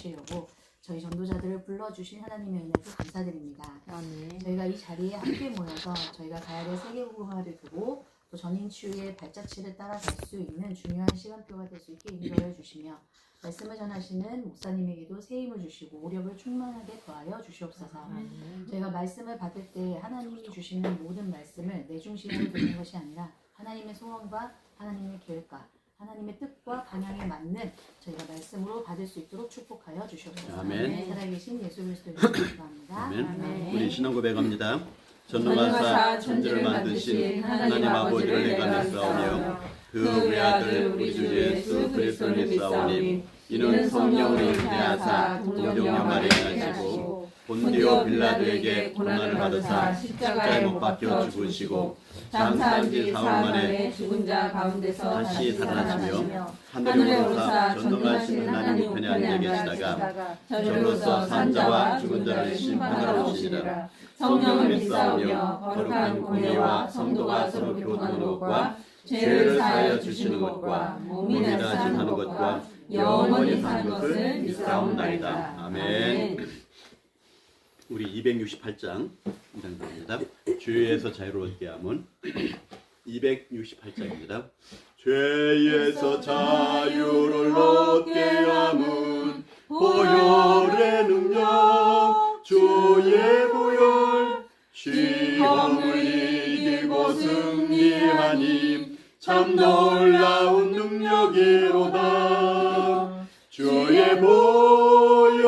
하시려고 저희 전도자들을 불러주신 하나님의 은혜도 감사드립니다. 아멘. 저희가 이 자리에 함께 모여서 저희가 가야 될 세계복음화를 두고 또 전인치유의 발자취를 따라갈 수 있는 중요한 시간표가 될 수 있게 인도해 주시며 말씀을 전하시는 목사님에게도 새 힘을 주시고 오력을 충만하게 더하여 주시옵소서. 저희가 말씀을 받을 때 하나님이 주시는 모든 말씀을 내 중심으로 듣는 것이 아니라 하나님의 소원과 하나님의 계획과 하나님의 뜻과 방향에 맞는 저희가 말씀으로 받을 수 있도록 축복하여 주시옵소서. 아멘. 살아계신 예수 그리스도의 이름으로 기도합니다. 아멘. 우리 신앙 고백합니다. 전능하사 천지를 만드신 하나님 아버지를 내가 믿사오며 그 외아들 우리 주 예수 그리스도를 믿사오니 이는 성령으로 인하사 동정녀 마리아시고 본디오 빌라도에게 고난을 받으사 십자가에 못 박혀 죽으시고 장사한 지 사흘 만에 죽은 자 가운데서 다시 살아나시며 하늘에 오르사 전능하신 하나님 편에 앉아 계시다가 저로서 산자와 죽은 자를 심판하러 오시리라. 성령을 믿사오며 거룩한 공예와 성도가 서로 교통하는 것과 죄를 사하여 주시는 것과 몸이 나심하는 것과 영원히 사는 것을 믿사옵나이다. 아멘. 우리 268장 1장입니다. 죄에서 자유롭게 함은 268장입니다. 죄에서 자유를 얻게 함은 보혈의 능력 주의 보혈 시험을 이기고 승리하니 참 놀라운 능력이로다. 주의 보혈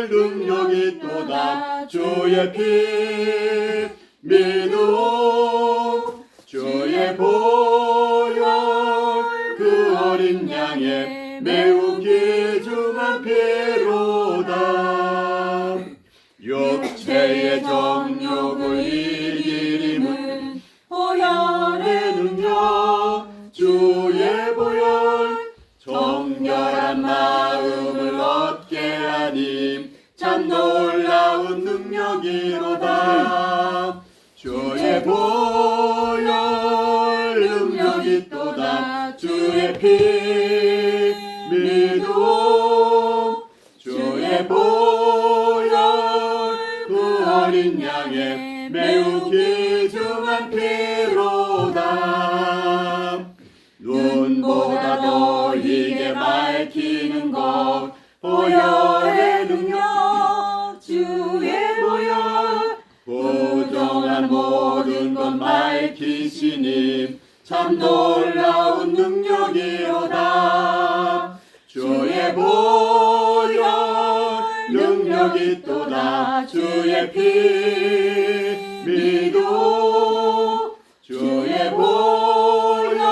능력이 또다. 주의 피 믿음 주의 보혈 그 어린 양의 매우 귀중한 피로다. 육체의 정욕을 이기림은 보혈의 능력 주의 보혈 정결한 마음을 얻게 하니 참 놀라운 능력이로다. 주의 보혈 능력이 또다. 주의 피 믿음 주의 보혈 그 어린 양의 매우 귀중한 피로다. 눈보다 더 희게 밝히는 것 보혈의 능력 주의 보혈 부정한 모든 것 밝히시니 참 놀라운 능력이로다. 주의 보혈 능력이 또다. 주의 피 믿음 주의 보혈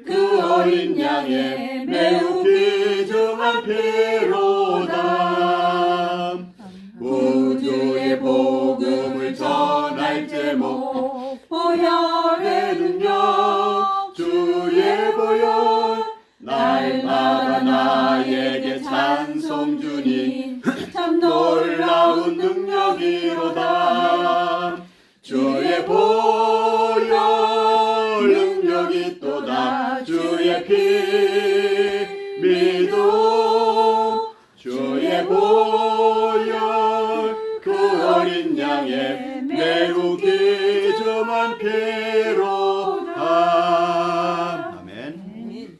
그 어린 양의 매우 귀중한 피로다. 우주의 복음을 전할 제목 보혈의 능력 주의 보혈 날마다 나에게 찬송 주니 참 놀라운 능력이로다. 주의 보혈 능력이 또다. 주의 피 믿음 주의 보혈 그 어린 양의 매우 귀중한 피로다. 아멘.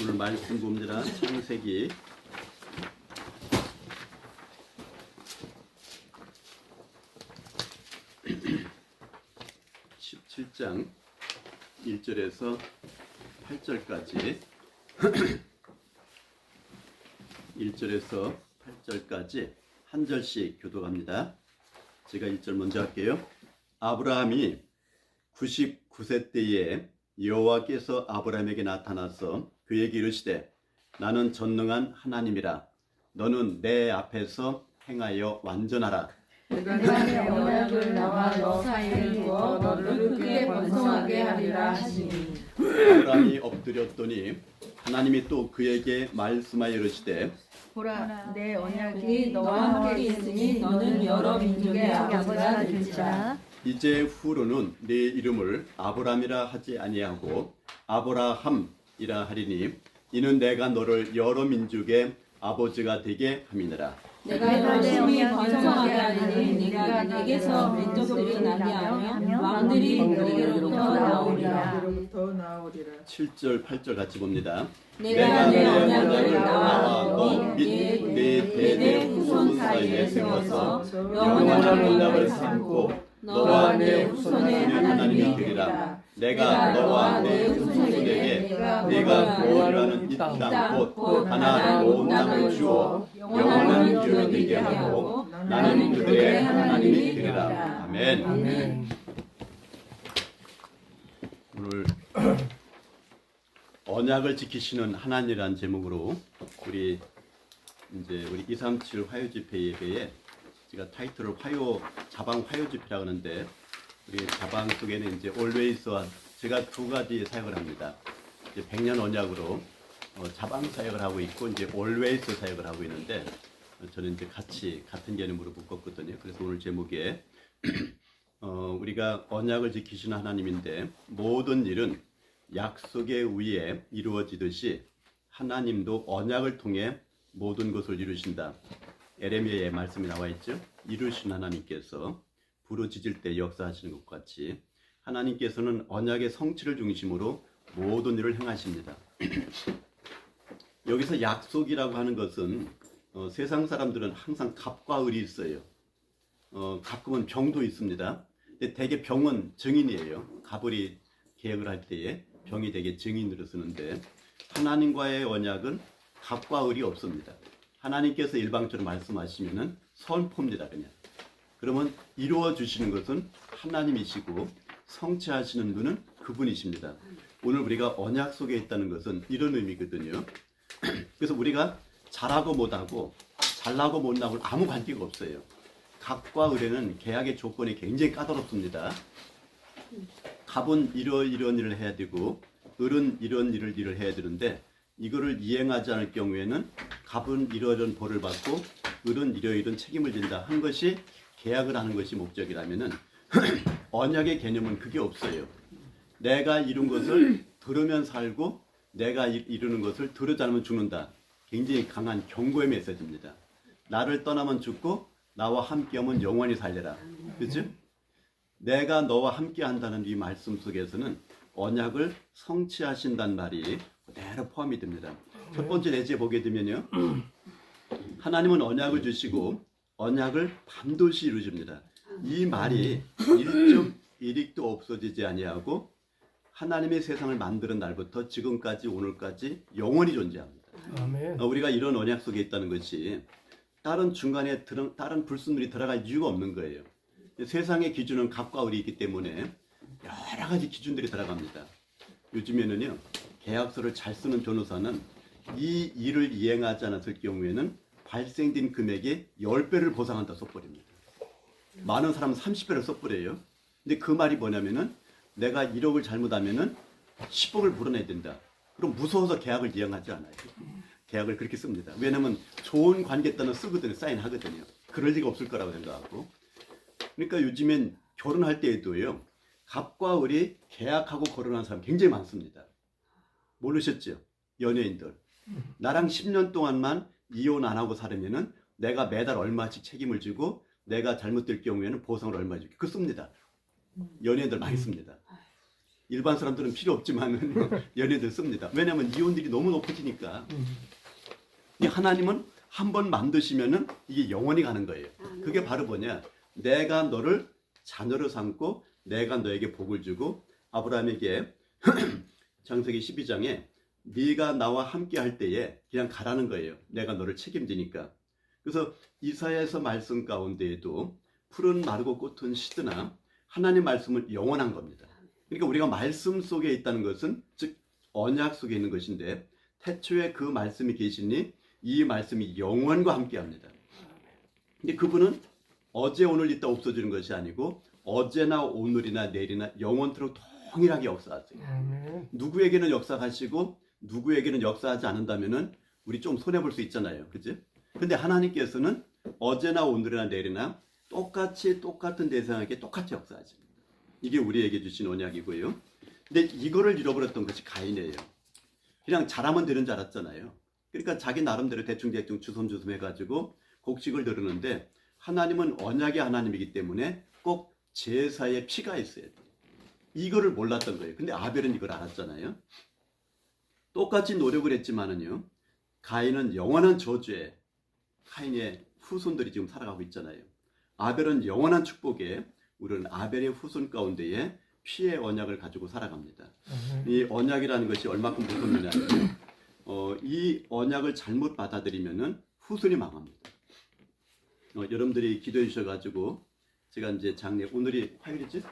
오늘 말씀 봅니다. 창세기 17장 1절에서 8절까지 1절에서 8절까지 한 절씩 교독합니다. 제가 1절 먼저 할게요. 아브라함이 99세 때에 여호와께서 아브라함에게 나타나서 그에게 이르시되 나는 전능한 하나님이라 너는 내 앞에서 행하여 완전하라. 내가 내 언약을 나와 너 사이에 두어 너를 크게 번성하게 하리라 하시니 아브라함이 엎드렸더니 하나님이 또 그에게 말씀하여 이르시되 보라 내 언약이 너와 함께 있으니 너는 여러 민족의 아버지가 될지라. 이제 후로는 네 이름을 아브라함이라 하지 아니하고 아브라함이라 하리니 이는 내가 너를 여러 민족의 아버지가 되게 함이니라. 내가 열심히 번성하게 하리니 내가 내게서 민족들이 나게 하며 왕들이 내게로부터 나오리라. 7절 8절 같이 봅니다. 내가 내 언약을 나와 너및네 대대 후손 사이에 세워서 영원한 언약을 삼고 너와 내 후손의 하나님이 되리라. 내가 너와 내 후손에게 네가 보호하는 이 땅 곧 하나 온 땅을 주어 영원한 기업이 되게 하고 나는 그들의 하나님이 되리라. 아멘. 오늘 언약을 지키시는 하나님이라는 제목으로 우리 237 화요 집회 예배에 제가 타이틀을 자방 화요 집회라고 하는데 우리 자방 속에는 이제 always와 제가 두 가지 사역을 합니다. 이제 100년 언약으로 자방 사역을 하고 있고 이제 always 사역을 하고 있는데 저는 이제 같은 개념으로 묶었거든요. 그래서 오늘 제목에 우리가 언약을 지키시는 하나님인데 모든 일은 약속에 의해 이루어지듯이 하나님도 언약을 통해 모든 것을 이루신다. 에레미야의 말씀이 나와 있죠. 이루신 하나님께서 부르짖을 때 역사하시는 것 같이 하나님께서는 언약의 성취를 중심으로 모든 일을 행하십니다. 여기서 약속이라고 하는 것은 세상 사람들은 항상 갑과 을이 있어요. 가끔은 병도 있습니다. 근데 대개 병은 증인이에요. 갑을이 계획을 할 때에 병이 되게 증인으로 쓰는데 하나님과의 언약은 갑과 을이 없습니다. 하나님께서 일방적으로 말씀하시면은 선포입니다. 그냥. 그러면 이루어 주시는 것은 하나님이시고 성취하시는 분은 그분이십니다. 오늘 우리가 언약 속에 있다는 것은 이런 의미거든요. 그래서 우리가 잘하고 못하고 잘나고 못나고 아무 관계가 없어요. 갑과 을에는 계약의 조건이 굉장히 까다롭습니다. 갑은 이런 일을 해야 되고 을은 이런 일을 해야 되는데 이거를 이행하지 않을 경우에는 갑은 이러이런 벌을 받고 을은 이러이런 책임을 진다 한 것이 계약을 하는 것이 목적이라면은 언약의 개념은 그게 없어요. 내가 이룬 것을 들으면 살고 내가 이루는 것을 들으지 않으면 죽는다. 굉장히 강한 경고의 메시지입니다. 나를 떠나면 죽고 나와 함께하면 영원히 살리라. 그렇죠? 내가 너와 함께한다는 이 말씀 속에서는 언약을 성취하신다는 말이 그대로 포함이 됩니다. 첫 번째 내지에 보게 되면요. 하나님은 언약을 주시고 언약을 반드시 이루십니다. 이 말이 일릭도 없어지지 아니하고 하나님의 세상을 만드는 날부터 지금까지 오늘까지 영원히 존재합니다. 아멘. 우리가 이런 언약 속에 있다는 것이 다른 중간에 다른 불순물이 들어갈 이유가 없는 거예요. 세상의 기준은 갑과 을이 있기 때문에 여러 가지 기준들이 들어갑니다. 요즘에는요, 계약서를 잘 쓰는 변호사는 이 일을 이행하지 않았을 경우에는 발생된 금액의 10배를 보상한다 써버립니다. 많은 사람은 30배를 써버려요. 근데 그 말이 뭐냐면은 내가 1억을 잘못하면은 10억을 물어내야 된다. 그럼 무서워서 계약을 이행하지 않아요. 계약을 그렇게 씁니다. 왜냐면 좋은 관계 때는 쓰거든요. 사인하거든요. 그럴 리가 없을 거라고 생각하고. 그러니까 요즘엔 결혼할 때에도요. 갑과 을이 계약하고 거론한 사람 굉장히 많습니다. 모르셨죠? 연예인들. 나랑 10년 동안만 이혼 안 하고 살으면은 내가 매달 얼마씩 책임을 지고 내가 잘못될 경우에는 보상을 얼마 줄게. 그거 씁니다. 연예인들 많이 씁니다. 일반 사람들은 필요 없지만 연예인들 씁니다. 왜냐하면 이혼율이 너무 높아지니까. 하나님은 한 번 만드시면은 이게 영원히 가는 거예요. 그게 바로 뭐냐? 내가 너를 자녀로 삼고 내가 너에게 복을 주고 아브라함에게 창세기 12장에 네가 나와 함께 할 때에 그냥 가라는 거예요. 내가 너를 책임지니까. 그래서 이사야에서 말씀 가운데에도 푸른 마르고 꽃은 시드나 하나님 말씀은 영원한 겁니다. 그러니까 우리가 말씀 속에 있다는 것은 즉 언약 속에 있는 것인데 태초에 그 말씀이 계시니 이 말씀이 영원과 함께합니다. 근데 그분은 어제 오늘 있다 없어지는 것이 아니고 어제나 오늘이나 내일이나 영원토록 동일하게 역사하세요. 누구에게는 역사하시고 누구에게는 역사하지 않는다면은 우리 좀 손해볼 수 있잖아요. 그치? 근데 하나님께서는 어제나 오늘이나 내일이나 똑같이 똑같은 대상에게 똑같이 역사하십니다. 이게 우리에게 주신 언약이고요. 근데 이거를 잃어버렸던 것이 가인이에요. 그냥 잘하면 되는 줄 알았잖아요. 그러니까 자기 나름대로 대충 주섬주섬 해가지고 곡식을 들으는데 하나님은 언약의 하나님이기 때문에 꼭 제사에 피가 있어야 돼요. 이거를 몰랐던 거예요. 근데 아벨은 이걸 알았잖아요. 똑같이 노력을 했지만은요. 가인은 영원한 저주에 가인의 후손들이 지금 살아가고 있잖아요. 아벨은 영원한 축복에 우리는 아벨의 후손 가운데에 피의 언약을 가지고 살아갑니다. 이 언약이라는 것이 얼마큼 무섭느냐면 이 언약을 잘못 받아들이면은 후손이 망합니다. 여러분들이 기도해 주셔가지고 제가 이제 장례 오늘이 화요일이지?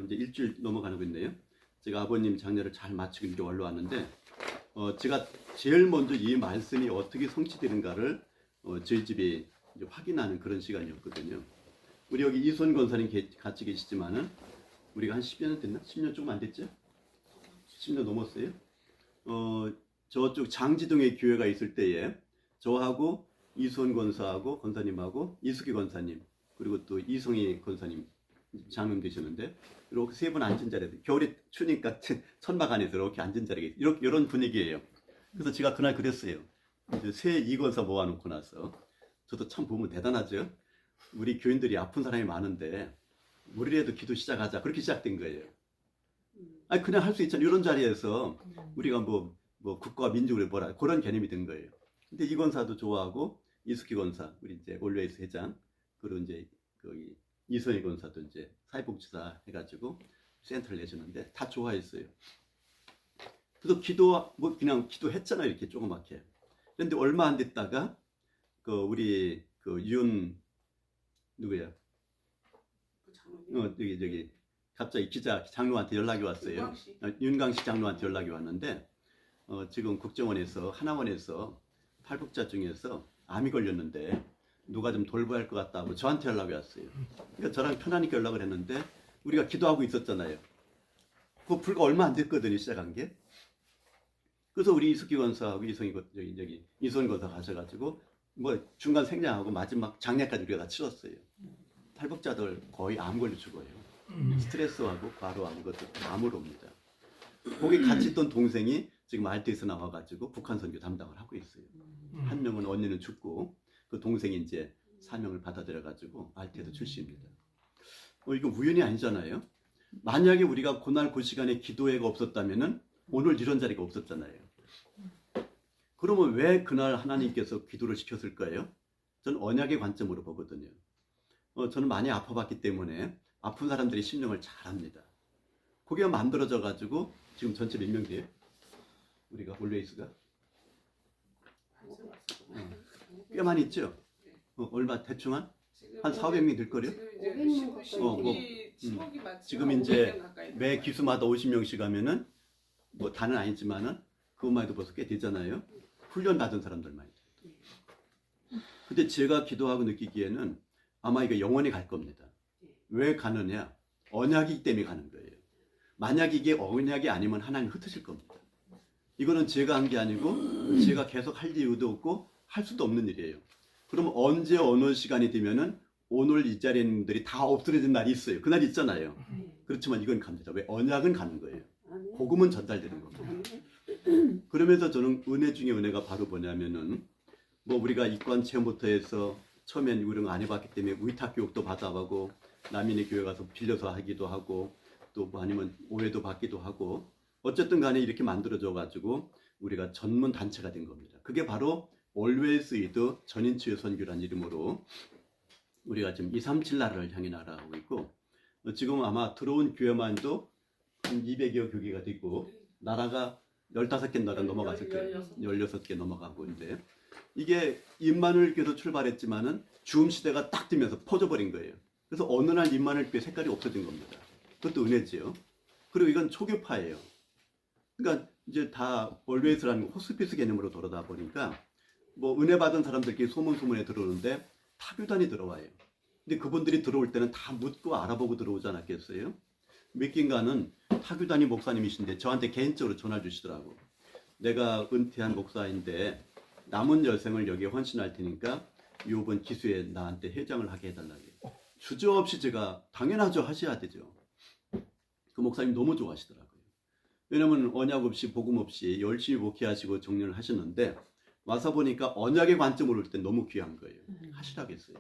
이제 일주일 넘어가는 건데요. 제가 아버님 장례를 잘 마치고 이제 올라왔는데 제가 제일 먼저 이 말씀이 어떻게 성취되는가를 저희 집에 이제 확인하는 그런 시간이었거든요. 우리 여기 이손 권사님 같이 계시지만은 우리가 한 10년 됐나? 10년 조금 안 됐죠? 10년 넘었어요. 저쪽 장지동에 교회가 있을 때에 저하고 이손 권사하고 권사님하고 이수기 권사님 그리고 또 이성희 권사님 장로님 되셨는데 이렇게 세 분 앉은 자리에 겨울에 추우니까 천막 안에서 이렇게 앉은 자리에 이런 분위기예요. 그래서 제가 그날 그랬어요. 이제 새 이권사 모아놓고 나서 저도 참 보면 대단하죠. 우리 교인들이 아픈 사람이 많은데 우리라도 기도 시작하자 그렇게 시작된 거예요. 아니 그냥 할 수 있잖아요. 이런 자리에서 우리가 뭐 국가와 민족을 뭐라 그런 개념이 된 거예요. 근데 이 권사도 좋아하고 이숙기 권사 우리 이제 올웨이스 회장 그리고 이제 거기 이선희 권사도 이제 사회복지사 해가지고 센터를 내주는데 다 좋아했어요. 그래서 그냥 기도했잖아요. 이렇게 조그맣게. 그런데 얼마 안 됐다가 우리 누구야? 저기 갑자기 기자 장로한테 연락이 왔어요. 윤강식 장로한테 연락이 왔는데 지금 국정원에서 하나원에서 탈북자 중에서 암이 걸렸는데 누가 좀 돌봐야 할 것 같다고 저한테 연락이 왔어요. 그러니까 저랑 편하니까 연락을 했는데 우리가 기도하고 있었잖아요. 그거 불과 얼마 안 됐거든요. 시작한 게. 그래서 우리 이숙기 권사하고 이손 권사 가셔가지고 뭐 중간 생략하고 마지막 장례까지 우리가 다 치렀어요. 탈북자들 거의 암 걸려 죽어요. 스트레스하고 과로하고 그것도 암으로 옵니다. 거기 같이 있던 동생이 지금 알테에서 나와가지고 북한 선교 담당을 하고 있어요. 한 명은 언니는 죽고 그 동생이 이제 사명을 받아들여가지고 알테에서 출시입니다. 이거 우연이 아니잖아요. 만약에 우리가 그날 그 시간에 기도회가 없었다면은 오늘 이런 자리가 없었잖아요. 그러면 왜 그날 하나님께서 기도를 시켰을까요? 저는 언약의 관점으로 보거든요. 저는 많이 아파봤기 때문에 아픈 사람들이 심령을 잘 압니다. 그게 만들어져 가지고 지금 전체 몇 명 돼요? 우리가 올웨이스가 꽤 많이 있죠? 얼마 대충 한 400명 될 거래요? 지금 이제 매 기수마다 50명씩 하면은 뭐 다는 아니지만은 그것만 해도 벌써 꽤 되잖아요. 훈련 받은 사람들만 해도. 근데 제가 기도하고 느끼기에는 아마 이거 영원히 갈 겁니다. 왜 가느냐? 언약이기 때문에 가는 거예요. 만약 이게 언약이 아니면 하나님 흩으실 겁니다. 이거는 제가 한 게 아니고 제가 계속 할 이유도 없고 할 수도 없는 일이에요. 그러면 언제 어느 시간이 되면은 오늘 이 자리에 있는 분들이 다 없어진 날이 있어요. 그날 있잖아요. 그렇지만 이건 갑니다. 왜? 언약은 가는 거예요. 복음은 전달되는 겁니다. 그러면서 저는 은혜 중에 은혜가 바로 뭐냐면은 뭐 우리가 이권 체험부터 해서 처음엔 이런 거 안 해봤기 때문에 위탁 교육도 받아보고 남인의 교회 가서 빌려서 하기도 하고 또 뭐 아니면 오해도 받기도 하고 어쨌든 간에 이렇게 만들어져 가지고 우리가 전문 단체가 된 겁니다. 그게 바로 Always with 전인치유 선교라는 이름으로 우리가 지금 237 나라를 향해 나아가고 있고 지금 아마 들어온 교회만도 한 200여 교회가 되고 나라가 15개 나라 넘어갔을 거예요. 16개 넘어가고 있는데 이게 임마누엘 교회도 출발했지만은 주음 시대가 딱 되면서 퍼져버린 거예요. 그래서 어느 날 임마누엘 교회 색깔이 없어진 겁니다. 그것도 은혜지요. 그리고 이건 초교파예요. 그러니까 이제 다 올웨이스라는 호스피스 개념으로 돌아다 보니까 뭐 은혜 받은 사람들끼리 소문에 들어오는데 타교단이 들어와요. 근데 그분들이 들어올 때는 다 묻고 알아보고 들어오지 않았겠어요? 몇긴가는 타교단이 목사님이신데 저한테 개인적으로 전화 주시더라고. 내가 은퇴한 목사인데 남은 여생을 여기에 헌신할 테니까 이번 기수에 나한테 회장을 하게 해달라고. 주저없이 제가 당연하죠, 하셔야 되죠. 그 목사님 너무 좋아하시더라고요. 왜냐면 언약 없이 복음 없이 열심히 목회하시고 정년을 하셨는데 와서 보니까 언약의 관점으로 볼 때 너무 귀한 거예요. 하시라겠어요.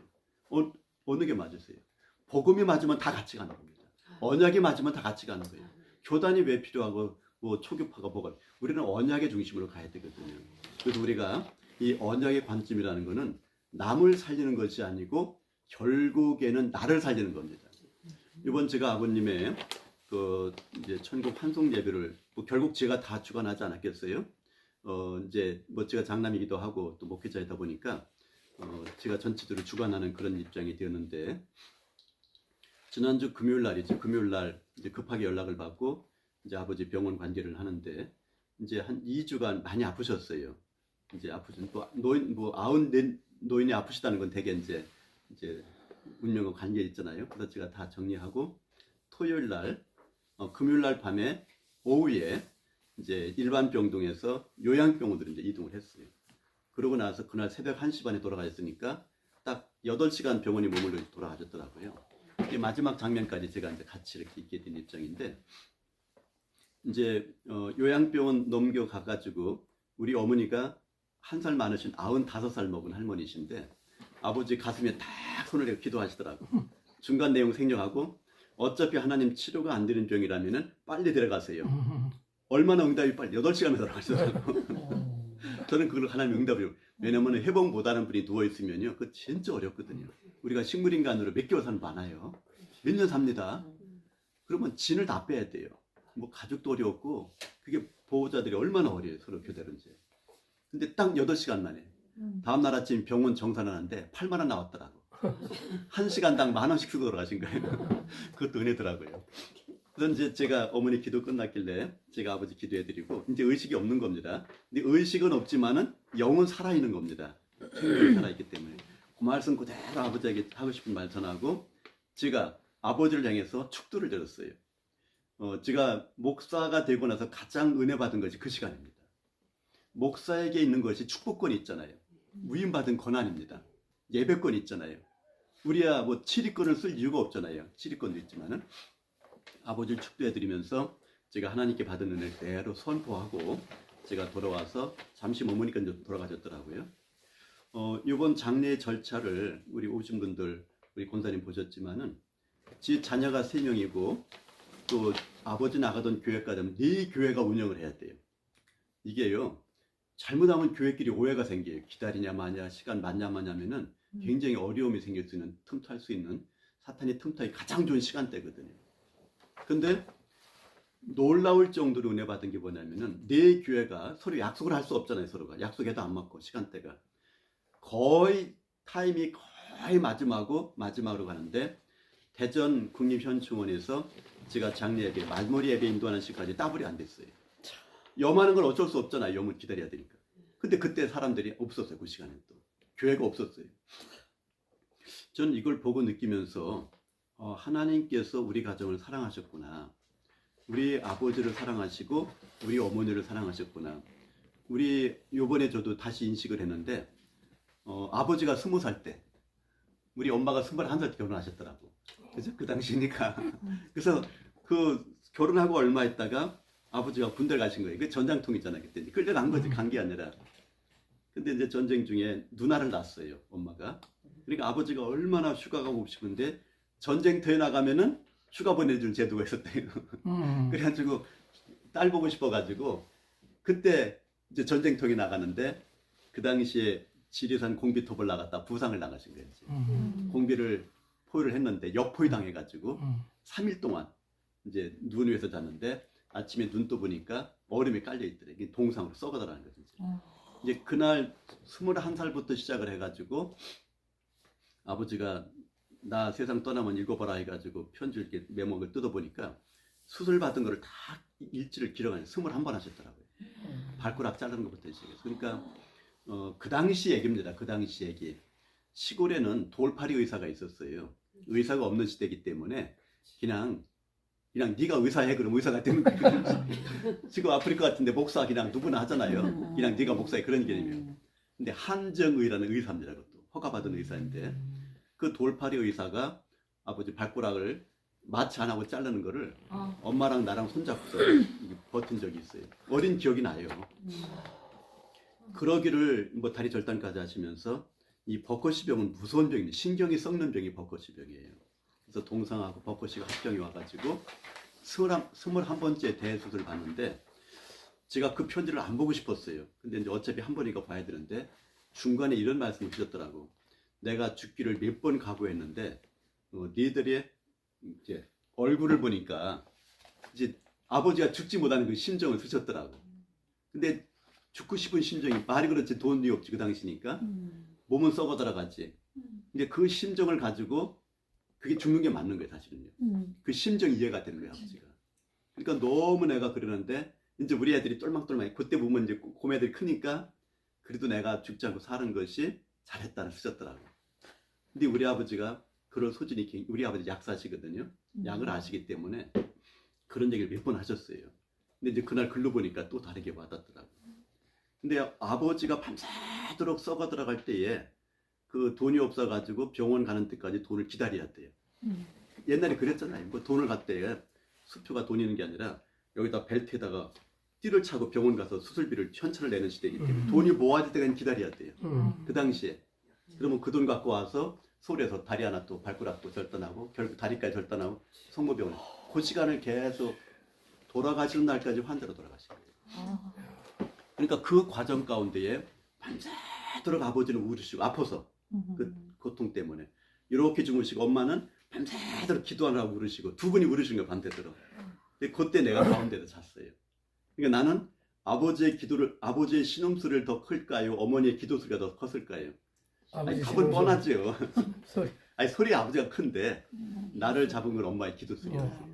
어느 게 맞으세요? 복음이 맞으면 다 같이 가는 겁니다. 언약이 맞으면 다 같이 가는 거예요. 교단이 왜 필요하고 뭐 초교파가 뭐가, 우리는 언약의 중심으로 가야 되거든요. 그래서 우리가 이 언약의 관점이라는 거는 남을 살리는 것이 아니고 결국에는 나를 살리는 겁니다. 이번 제가 아버님의 그 이제 천국 환송 예배를 뭐 결국 제가 다 주관하지 않았겠어요? 이제 뭐 제가 장남이기도 하고 또 목회자이다 보니까 제가 전체적으로 주관하는 그런 입장이 되었는데, 지난주 금요일 날이죠. 금요일 날 이제 급하게 연락을 받고 이제 아버지 병원 관계를 하는데 이제 한 2주간 많이 아프셨어요. 이제 아프신 또 노인 뭐 노인이 아프시다는 건 되게 이제 운명과 관계 있잖아요. 그래서 제가 다 정리하고 토요일 날 금요일 날 밤에 오후에 이제 일반 병동에서 요양병원으로 이제 이동을 했어요. 그러고 나서 그날 새벽 1시 반에 돌아가셨으니까 딱 8시간 병원에 머물러 돌아가셨더라고요. 마지막 장면까지 제가 이제 같이 이렇게 있게 된 입장인데, 이제 요양병원 넘겨가가지고 우리 어머니가 한 살 많으신 95살 먹은 할머니신데 아버지 가슴에 딱 손을 대고 기도하시더라고. 중간 내용 생략하고 어차피 하나님 치료가 안 되는 병이라면 빨리 데려가세요. 얼마나 응답이 빨리 8시간에 돌아가시더라고. 저는 그걸 하나님 응답이요. 왜냐면 회복 못하는 분이 누워있으면요, 그거 진짜 어렵거든요. 우리가 식물인간으로 몇 개월 사는 많아요. 몇 년 삽니다. 그러면 진을 다 빼야 돼요. 뭐 가족도 어려웠고 그게 보호자들이 얼마나 어려워요, 서로 교대로인지. 근데 딱 8시간 만에 다음날 아침 병원 정산하는데 8만 원 나왔더라고. 1시간당 10,000원씩 쓰고 돌아가신 거예요. 그것도 은혜더라고요. 그래서 이제 제가 어머니 기도 끝났길래 제가 아버지 기도해드리고 이제 의식이 없는 겁니다. 근데 의식은 없지만은 영은 살아있는 겁니다. 생명이 살아있기 때문에 그 말씀 그대로 아버지에게 하고 싶은 말 전하고 제가 아버지를 향해서 축도를 드렸어요. 제가 목사가 되고 나서 가장 은혜 받은 것이 그 시간입니다. 목사에게 있는 것이 축복권이 있잖아요. 위임받은 권한입니다. 예배권이 있잖아요. 우리야 뭐 치리권을 쓸 이유가 없잖아요. 치리권도 있지만은 아버지를 축도해드리면서 제가 하나님께 받은 은혜를 그대로 선포하고 제가 돌아와서 잠시 머무니까 이제 돌아가셨더라고요. 이번 장례 절차를 우리 오신 분들, 우리 권사님 보셨지만은 지 자녀가 3명이고 또 아버지 나가던 교회까지 하면 4교회가 운영을 해야 돼요. 이게요, 잘못하면 교회끼리 오해가 생겨요. 기다리냐 마냐, 시간 맞냐 마냐면은 굉장히 어려움이 생길 수 있는, 틈탈 수 있는, 사탄이 틈타기 가장 좋은 시간대거든요. 근데 놀라울 정도로 은혜 받은 게 뭐냐면은 4교회가 서로 약속을 할 수 없잖아요. 서로가 약속해도 안 맞고 시간대가 거의 타임이 거의 마지막으로 가는데 대전 국립현충원에서 제가 장례 예배, 말머리 예배 인도하는 시까지 따블이 안 됐어요. 염하는 건 어쩔 수 없잖아요. 염을 기다려야 되니까. 근데 그때 사람들이 없었어요. 그 시간에 또 교회가 없었어요. 저는 이걸 보고 느끼면서 하나님께서 우리 가정을 사랑하셨구나. 우리 아버지를 사랑하시고 우리 어머니를 사랑하셨구나. 우리 요번에 저도 다시 인식을 했는데 아버지가 20살 때 우리 엄마가 21살 때 결혼하셨더라고. 그죠? 그 당시니까. 그래서 그 결혼하고 얼마 있다가 아버지가 군대 가신 거예요. 그 전장통이잖아요. 그때 끌려간 거지, 간 게 아니라. 근데 이제 전쟁 중에 누나를 낳았어요, 엄마가. 그러니까 아버지가 얼마나 휴가 가고 싶은데 전쟁터에 나가면은 휴가 보내준 제도가 있었대요. 그래가지고 딸 보고 싶어가지고 그때 이제 전쟁통에 나가는데 그 당시에 지리산 공비톱을 나갔다 부상을 당하신 거예요. 공비를 포위를 했는데 역포위 당해가지고 3일 동안 이제 눈 위에서 잤는데 아침에 눈 떠보니까 얼음이 깔려 있더래. 이게 동상으로 썩어들어가는 거죠. 이제 그날 21살부터 시작을 해가지고 아버지가 나 세상 떠나면 읽어봐라 해가지고 편지를 이렇게 메모를 뜯어보니까 수술 받은 거를 다 일지를 기록하니 21번 하셨더라고요. 발가락 자르는 것부터 시작해서. 그러니까 그 당시 얘기입니다. 그 당시 얘기. 시골에는 돌팔이 의사가 있었어요. 의사가 없는 시대이기 때문에 그냥 네가 의사해 그럼 의사가 되는 거예요. 지금 아프리카 같은데 목사 그냥 누구나 하잖아요. 그냥 네가 목사해 그런 개념이에요. 근데 한정의라는 의사입니다. 그것도 허가받은 의사인데 그 돌팔이 의사가 아버지 발가락을 마취 안 하고 자르는 거를 엄마랑 나랑 손잡고 버틴 적이 있어요. 어린 기억이 나요. 그러기를 뭐 다리 절단까지 하시면서 이 벚꽃이 병은 무서운 병인데 신경이 썩는 병이 벚꽃이 병이에요. 그래서 동상하고 벚꽃이가 합병이 와가지고 21번째 대수술을 받는데 제가 그 편지를 안 보고 싶었어요. 근데 이제 어차피 한 번이니까 봐야 되는데 중간에 이런 말씀을 주셨더라고. 내가 죽기를 몇 번 각오했는데 니들의 이제 얼굴을 보니까 이제 아버지가 죽지 못하는 그 심정을 쓰셨더라고. 근데 죽고 싶은 심정이 말이 그렇지 돈이 없지 그 당시니까 몸은 썩어 들어갔지. 근데 그 심정을 가지고 그게 죽는 게 맞는 거예요 사실은요. 그 심정 이해가 되는 거예요 아버지가. 그러니까 너무 내가 그러는데 이제 우리 애들이 똘망똘망해. 그때 보면 이제 고매들이 크니까 그래도 내가 죽지 않고 사는 것이 잘했다는 쓰셨더라고. 근데 우리 아버지가 그런 소진이 우리 아버지 약사시거든요. 약을 아시기 때문에 그런 얘기를 몇 번 하셨어요. 근데 이제 그날 글로 보니까 또 다르게 와닿더라고. 근데 아버지가 밤새도록 썩어 들어갈 때에 그 돈이 없어가지고 병원 가는 때까지 돈을 기다려야 돼요. 옛날에 그랬잖아요. 뭐 돈을 갖대 수표가 돈 있는 게 아니라 여기다 벨트에다가 띠를 차고 병원 가서 수술비를 현찰을 내는 시대이기 때문에 돈이 모아질 때까지 기다려야 돼요. 그 당시에. 그러면 그 돈 갖고 와서 서울에서 다리 하나 또 발가락도 절단하고 결국 다리까지 절단하고 성모병원. 그 시간을 계속 돌아가시는 날까지 환자로 돌아가신 거예요. 그러니까 그 과정 가운데에 밤새도록 아버지는 울으시고 아파서 그 고통 때문에 이렇게 주무시고 엄마는 밤새도록 기도하느라고 울으시고 두 분이 울으신 거예요 밤새도록. 근데 그때 내가 가운데서 잤어요. 그러니까 나는 아버지의 신음소리를 더 클까요? 어머니의 기도 소리가 더 컸을까요? 아니, 답은 뻔하죠. 아니, 소리 아버지가 큰데 나를 잡은 건 엄마의 기도 소리였어요.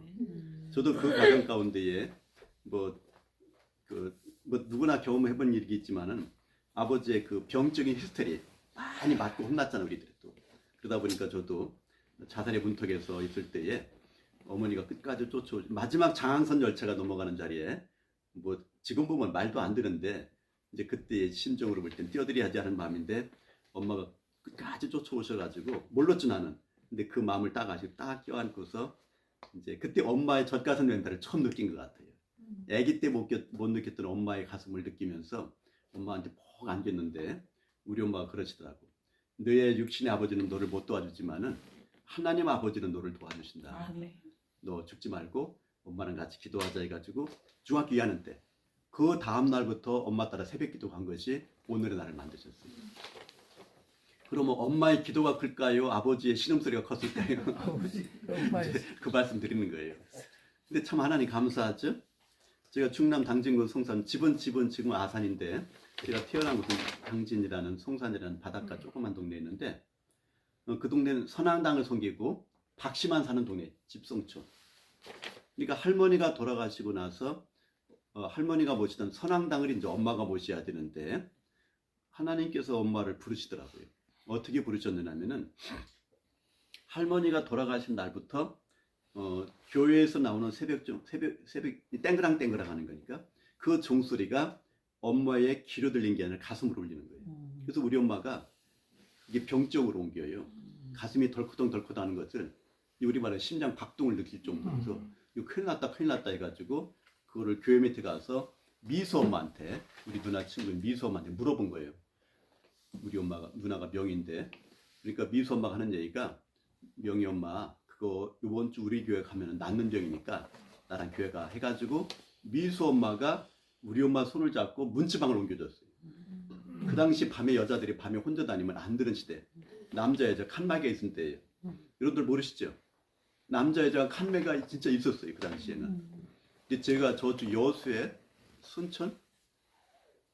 저도 그 과정 가운데에 뭐 누구나 경험해본 일이겠지만은 아버지의 그 병적인 히스테리 많이 맞고 혼났잖아요 우리들이 또. 그러다 보니까 저도 자살의 문턱에서 있을 때에 어머니가 끝까지 쫓아오지 마지막 장항선 열차가 넘어가는 자리에 뭐 지금 보면 말도 안 되는데 이제 그때의 심정으로 볼 땐 뛰어들어야지 하는 마음인데 엄마가 끝까지 쫓아오셔가지고 몰랐죠 나는. 근데 그 마음을 딱 껴안고서 이제 그때 엄마의 젖가슴 멘탈을 처음 느낀 것 같아요. 아기 때 못 느꼈던 엄마의 가슴을 느끼면서 엄마한테 푹 안겼는데 우리 엄마가 그러시더라고. 너의 육신의 아버지는 너를 못 도와주지만은 하나님 아버지는 너를 도와주신다. 너 죽지 말고 엄마랑 같이 기도하자 해가지고 중학교 2학년 때 그 다음 날부터 엄마 따라 새벽 기도 간 것이 오늘의 나를 만드셨어요. 그러면 엄마의 기도가 클까요? 아버지의 신음소리가 컸을까요? 그 말씀 드리는 거예요. 근데 참 하나님 감사하죠? 제가 충남 당진군 송산, 집은 지금 아산인데 제가 태어난 곳은 당진이라는 송산이라는 바닷가 조그만 동네에 있는데 그 동네는 선앙당을 섬기고 박씨만 사는 동네, 집성촌. 그러니까 할머니가 돌아가시고 나서 할머니가 모시던 선앙당을 이제 엄마가 모셔야 되는데 하나님께서 엄마를 부르시더라고요. 어떻게 부르셨느냐면은 할머니가 돌아가신 날부터 교회에서 나오는 새벽 땡그랑땡그랑 하는 거니까 그 종소리가 엄마의 귀로 들린 게 아니라 가슴으로 울리는 거예요. 그래서 우리 엄마가 이게 병적으로 옮겨요. 가슴이 덜커덩덜커덩 하는 것을 우리 말에 심장 박동을 느낄 정도로 이거 큰일 났다 해가지고 그거를 교회 밑에 가서 미수 엄마한테 우리 누나 친구 미수 엄마한테 물어본 거예요. 우리 누나가 명인데 그러니까 미수 엄마가 하는 얘기가 명희 엄마 그거 이번 주 우리 교회 가면은 낫는 병이니까 나랑 교회 가 해가지고 미수 엄마가 우리 엄마 손을 잡고 문지방을 옮겨줬어요. 그 당시 밤에 여자들이 밤에 혼자 다니면 안 되는 시대. 남자 여자 칸막이가 있을 때예요. 여러분들 모르시죠? 남자 여자가 칸막이가 진짜 있었어요 그 당시에는. 근데 제가 저쪽 여수에 순천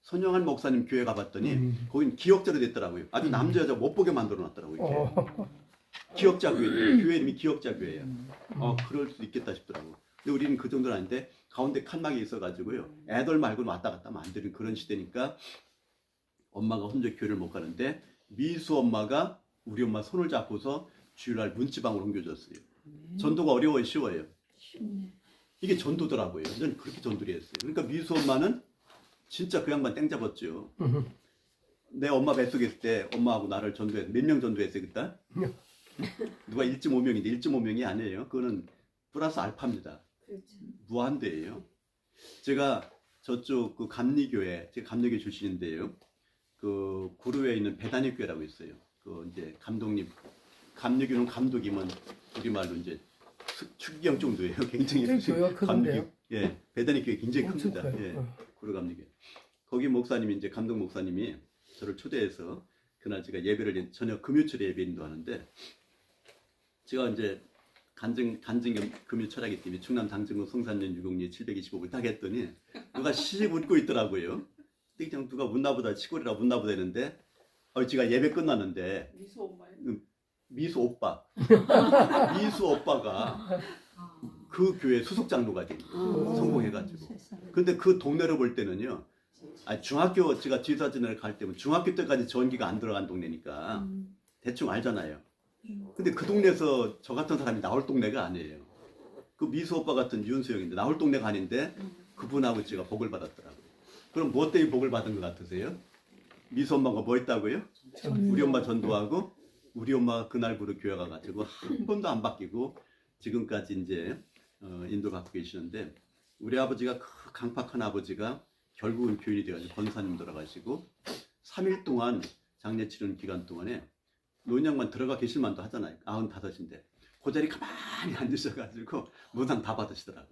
선영한 목사님 교회 가봤더니 거긴 기역자로 됐더라고요. 아주 남자 여자 못 보게 만들어놨더라고요. 이렇게. 기역자 교회, 교회 이름이 기역자 교회예요. 그럴 수 있겠다 싶더라고. 근데 우리는 그 정도는 아닌데 가운데 칸막이 있어가지고요. 애들 말고는 왔다 갔다 하면 안 되는 그런 시대니까 엄마가 혼자 교회를 못 가는데 미수 엄마가 우리 엄마 손을 잡고서 주일날 문지방으로 옮겨줬어요. 전도가 어려워요, 쉬워요? 이게 전도더라고요. 저는 그렇게 전도를 했어요. 그러니까 미수 엄마는 진짜 그 양반 땡 잡았죠. 내 엄마 뱃속에 있을 때 엄마하고 나를 전도했, 몇 명 전도했어요, 그때? 누가 1.5명인데 1.5명이 아니에요. 그거는 플러스 알파입니다. 무한대예요. 제가 저쪽 그 감리교회, 제가 감리교회 출신인데요. 그 구루에 있는 배단위교회라고 있어요. 그 이제 감독님, 감리교는 감독이면 우리말로 이제 추기경 정도예요. 굉장히 크던데요? 예, 배단위교회 굉장히 큽니다. 커요. 예, 구루 감리교회. 거기 목사님이 이제 감독 목사님이 저를 초대해서 그날 제가 예배를 저녁 금요철에 예배 인도하는데 제가 이제 간증 금요 철학이 때문에 충남 당진군 성산면 606 725부 딱 했더니 누가 시집 웃고 있더라고요. 근데 그냥 누가 묻나보다 치골이라 묻나보다 했는데 제가 예배 끝났는데 미수 오빠 미수 오빠가 그 교회 수석 장로가 된 성공해가지고 근데 그 동네를 볼 때는요 중학교 제가 뒤사진을 갈 때면 중학교 때까지 전기가 안 들어간 동네니까 대충 알잖아요. 근데 그 동네에서 저 같은 사람이 나올 동네가 아니에요. 그 미수 오빠 같은 윤수영인데 나올 동네가 아닌데 그분하고 제가 복을 받았더라고요. 그럼 뭐 때문에 복을 받은 것 같으세요? 미수 엄마가 뭐 했다고요? 우리 엄마 전도하고 우리 엄마가 그날부로 교회 가가지고 한 번도 안 바뀌고 지금까지 이제 인도 갖고 계시는데 우리 아버지가 그 강팍한 아버지가 결국은 교인이 돼가지고 권사님 돌아가시고 3일 동안 장례 치르는 기간 동안에 논양만 들어가 계실만도 하잖아요. 95인데 그 자리 가만히 앉으셔가지고 문상 다 받으시더라고.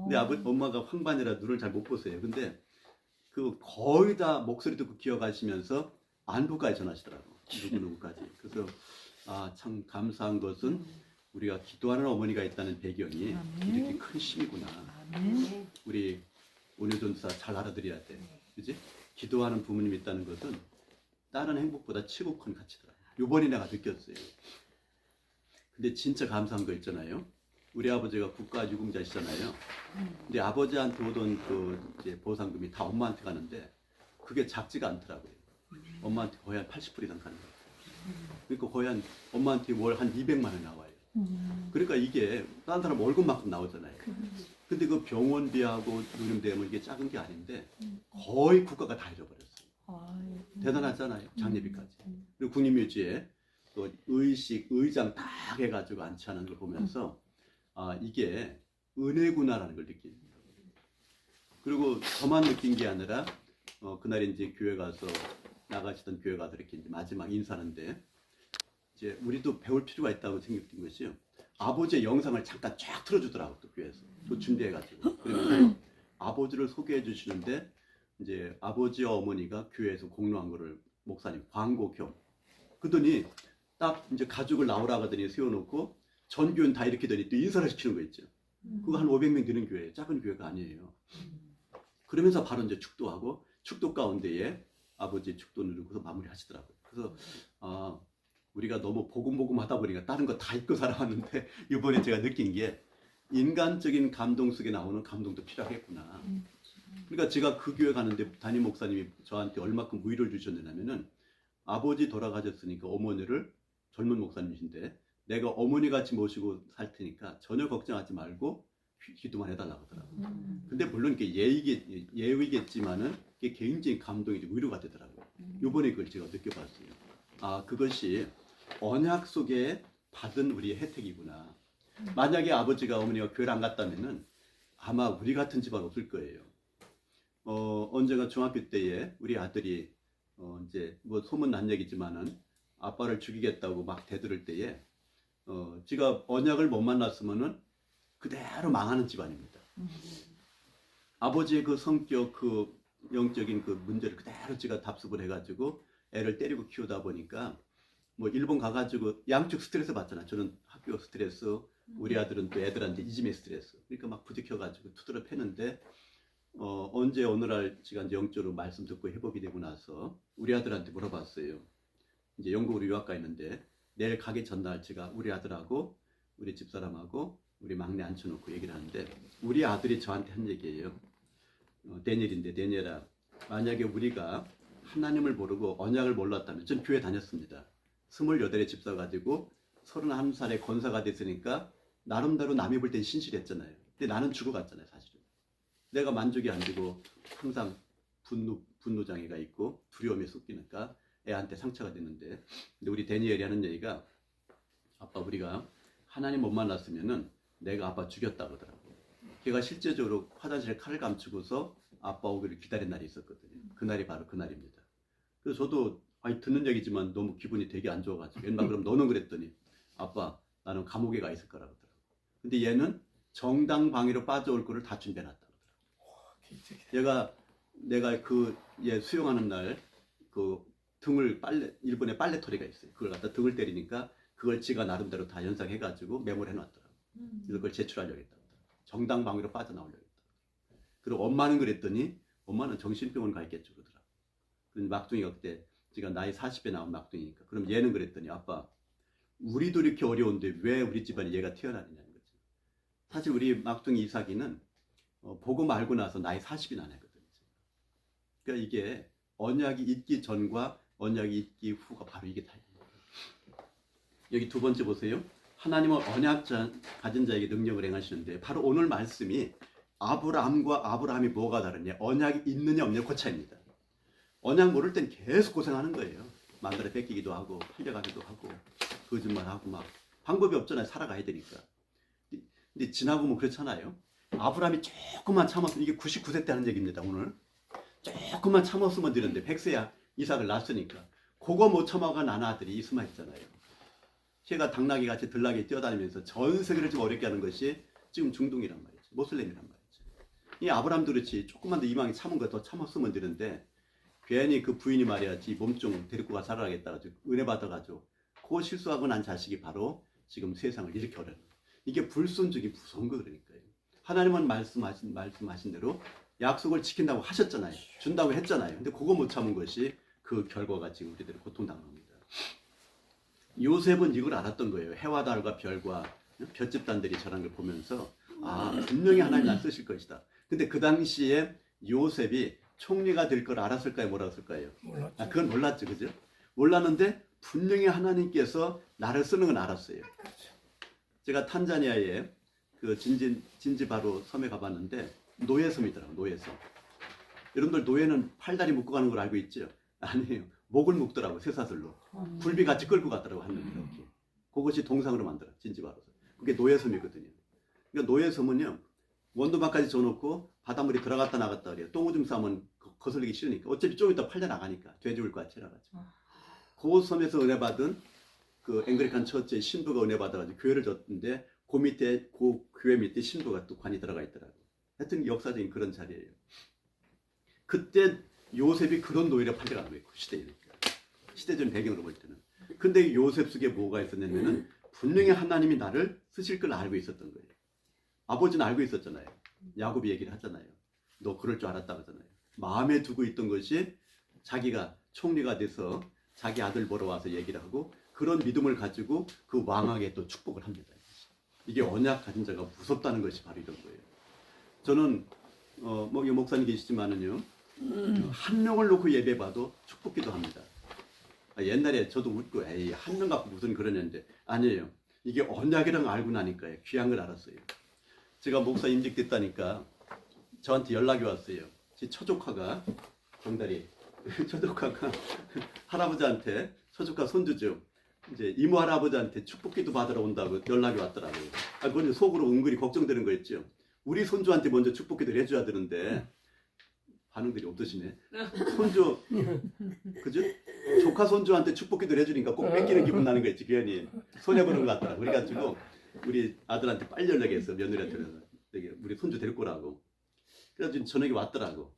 근데 엄마가 황반이라 눈을 잘 못 보세요. 근데 그 거의 다 목소리 듣고 기억하시면서 안부까지 전하시더라고. 누구누구까지. 그래서 참 감사한 것은 우리가 기도하는 어머니가 있다는 배경이 이렇게 큰 힘이구나. 우리 오늘 전사 잘 알아들어야 돼. 그지? 기도하는 부모님이 있다는 것은 다른 행복보다 최고 큰 가치더라. 요번에 내가 느꼈어요. 근데 진짜 감사한 거 있잖아요. 우리 아버지가 국가유공자시잖아요. 근데 아버지한테 오던 그 이제 보상금이 다 엄마한테 가는데 그게 작지가 않더라고요. 엄마한테 거의 한 80% 이상 가는 거예요. 그러니까 거의 한 엄마한테 월 한 200만 원 나와요. 그러니까 이게 다른 사람 월급만큼 나오잖아요. 근데 그 병원비하고 누림되면 이게 작은 게 아닌데 거의 국가가 다 잃어버렸어요. 대단하잖아요. 장례비까지. 그리고 국립묘지에 또 의식, 의장 다 해가지고 안치하는 걸 보면서 이게 은혜구나라는 걸 느낍니다. 그리고 저만 느낀 게 아니라 그날 이제 교회 가서 나가시던 교회 가서 이렇게 이제 마지막 인사하는데 이제 우리도 배울 필요가 있다고 생각된 것이요. 아버지의 영상을 잠깐 쫙 틀어주더라고 또 교회에서 또 준비해가지고 그러면서 아버지를 소개해 주시는데 이제 아버지와 어머니가 교회에서 공로한 거를 목사님 광고 겸 그러더니 딱 이제 가족을 나오라 하더니 세워놓고 전 교인 다 이렇게 되니 또 인사를 시키는 거 있죠. 그거 한 500명 되는 교회예요. 작은 교회가 아니에요. 그러면서 바로 이제 축도하고 축도 가운데에 아버지 축도 누르고서 마무리하시더라고요. 그래서 우리가 너무 보금보금하다 보니까 다른 거 다 잊고 살아왔는데 이번에 제가 느낀 게 인간적인 감동 속에 나오는 감동도 필요하겠구나. 그러니까 제가 그 교회 가는데 담임 목사님이 저한테 얼마큼 위로를 주셨냐면은 아버지 돌아가셨으니까 어머니를 젊은 목사님이신데 내가 어머니 같이 모시고 살 테니까 전혀 걱정하지 말고 기도만 해달라고 하더라고요. 근데 물론 이게 예의겠지만은 이게 굉장히 감동이 위로가 되더라고요. 이번에 그걸 제가 느껴봤어요. 그것이 언약 속에 받은 우리의 혜택이구나. 만약에 아버지가 어머니가 교회를 안 갔다면은 아마 우리 같은 집안 없을 거예요. 언젠가 중학교 때에 우리 아들이 이제 뭐 소문 난 얘기지만은 아빠를 죽이겠다고 막 대들을 때에 제가 언약을 못 만났으면은 그대로 망하는 집안입니다. 아버지의 그 성격, 그 영적인 그 문제를 그대로 제가 답습을 해가지고 애를 때리고 키우다 보니까 뭐 일본 가가지고 양쪽 스트레스 받잖아요. 저는 학교 스트레스, 우리 아들은 또 애들한테 이지메 스트레스. 그러니까 막 부딪혀가지고 두드려 패는데 언제 어느 날 제가 이제 영적으로 말씀 듣고 회복이 되고 나서 우리 아들한테 물어봤어요. 이제 영국으로 유학 가 있는데 내일 가기 전날 제가 우리 아들하고 우리 집사람하고 우리 막내 앉혀놓고 얘기를 하는데 우리 아들이 저한테 한 얘기예요. 데니엘인데 데니엘아 만약에 우리가 하나님을 모르고 언약을 몰랐다면, 전 교회 다녔습니다. 28에 집 사가지고 31살에 권사가 됐으니까 나름대로 남이 볼 땐 신실했잖아요. 근데 나는 죽어갔잖아요, 사실은. 내가 만족이 안 되고 항상 분노장애가 있고 두려움에 쏟기니까 애한테 상처가 됐는데, 근데 우리 데니엘이 하는 얘기가, 아빠 우리가 하나님 못 만났으면은 내가 아빠 죽였다 그러더라고. 걔가 실제적으로 화장실에 칼을 감추고서 아빠 오기를 기다린 날이 있었거든요. 그날이 바로 그날입니다. 그래서 저도 듣는 얘기지만 너무 기분이 되게 안 좋아가지고, 옛날 그럼 너는 그랬더니, 아빠 나는 감옥에 가 있을 거라 그러더라고. 근데 얘는 정당방위로 빠져올 거를 다 준비해놨다 그러더라고. 내가 얘 수영하는 날 그 등을 일본에 빨래터리가 있어요. 그걸 갖다 등을 때리니까 그걸 지가 나름대로 다 연상해가지고 메모를 해놨더라고. 그래서 그걸 제출하려겠다. 정당방위로 빠져나오려겠다. 그리고 엄마는 그랬더니, 엄마는 정신병원 가 있겠죠 그러더라고. 그런데 막둥이가 그때 지가 나이 40에 나온 막둥이니까, 그럼 얘는 그랬더니, 아빠 우리도 이렇게 어려운데 왜 우리 집안에 얘가 태어나느냐는 거죠. 사실 우리 막둥이 이삭이는 복음 알고 나서 나이 40이 나 했거든요. 그러니까 이게 언약이 있기 전과 언약이 있기 후가 바로 이게 다예요. 여기 두 번째 보세요. 하나님은 언약 가진 자에게 능력을 행하시는데, 바로 오늘 말씀이 아브라함과 아브라함이 뭐가 다르냐, 언약이 있느냐 없느냐 그 차이입니다. 언약 모를 땐 계속 고생하는 거예요. 만들어 뺏기기도 하고 팔려가기도 하고 거짓말하고 막 방법이 없잖아요. 살아가야 되니까. 근데 지나고 뭐 그렇잖아요. 아브라함이 조금만 참았으면, 이게 99세 때 하는 얘기입니다. 오늘 조금만 참았으면 되는데 100세야 이삭을 낳았으니까, 그거 못 참아가 난 아들이 이스마엘이잖아요. 걔가 당나귀 같이 들나귀 뛰어다니면서 전 세계를 좀 어렵게 하는 것이 지금 중동이란 말이죠. 모슬렘이란 말이죠. 이 아브라함도 그렇지, 조금만 더 이방이 참은 거 더 참았으면 되는데, 괜히 그 부인이 말이야, 지 몸종 데리고 가 살아가겠다 가지고 은혜 받아가지고 그 실수하고 난 자식이 바로 지금 세상을 이렇게 어려워. 이게 불순종이 무서운 거. 그러니까요. 하나님은 말씀하신 대로 약속을 지킨다고 하셨잖아요. 준다고 했잖아요. 근데 그거 못 참은 것이 그 결과가 지금 우리들이 고통당합니다. 요셉은 이걸 알았던 거예요. 해와 달과 별과 별집단들이 저런 걸 보면서, 분명히 하나님 날 쓰실 것이다. 근데 그 당시에 요셉이 총리가 될 걸 알았을까요? 몰랐을까요? 몰랐죠. 그건 몰랐죠. 그죠? 몰랐는데 분명히 하나님께서 나를 쓰는 건 알았어요. 제가 탄자니아에 그 진지바로 섬에 가봤는데, 노예섬이더라고요. 노예섬. 여러분들 노예는 팔다리 묶고 가는 걸 알고 있죠? 아니에요. 목을 묶더라고요. 쇠사슬로. 굴비같이 끌고 갔더라고 하늘 이렇게. 그것이 동상으로 만들어. 진지바로. 그게 노예섬이거든요. 그러니까 노예섬은요, 원도막까지 져놓고 바닷물이 들어갔다 나갔다 그래요. 똥오줌 싸면 거슬리기 싫으니까. 어차피 좀 이따 팔려 나가니까. 돼지울 것 같이 해가지고. 그 섬에서 은혜 받은 그 앵글리칸 처치의 신부가 은혜 받아가지고 교회를 줬는데, 그 밑에, 그 교회 밑에 신부가 또 관이 들어가 있더라고. 하여튼 역사적인 그런 자리예요. 그때 요셉이 그런 노예를 팔려간 거예요. 그 시대니까. 시대적인 배경으로 볼 때는. 근데 요셉 속에 뭐가 있었냐면은, 분명히 하나님이 나를 쓰실 걸 알고 있었던 거예요. 아버지는 알고 있었잖아요. 야곱이 얘기를 하잖아요. 너 그럴 줄 알았다 하잖아요. 마음에 두고 있던 것이 자기가 총리가 돼서 자기 아들 보러 와서 얘기를 하고, 그런 믿음을 가지고 그 왕에게 또 축복을 합니다. 이게 언약 가진 자가 무섭다는 것이 바로 이런 거예요. 저는 뭐 목사님 계시지만은요, 한 명을 놓고 예배봐도 축복기도 합니다. 옛날에 저도 웃고, 에이 한 명 갖고 무슨 그러는데, 아니에요. 이게 언약이라는 걸 알고 나니까요, 귀한 걸 알았어요. 제가 목사 임직됐다니까 저한테 연락이 왔어요. 제 처조카가, 정다리 처조카가 할아버지한테, 처조카 손주죠, 이제 이모 할아버지한테 축복기도 받으러 온다고 연락이 왔더라고요. 그건 속으로 은근히 걱정되는 거 있죠. 우리 손주한테 먼저 축복기도를 해줘야 되는데 반응들이 없으시네. 손주, 그죠? 조카 손주한테 축복기도를 해주니까 꼭 뺏기는 기분 나는 거 있지. 괜히 손해보는 것 같더라. 그래가지고 우리 아들한테 빨리 연락해서, 며느리한테 우리 손주 데리고 오라고. 그래가지고 저녁에 왔더라고.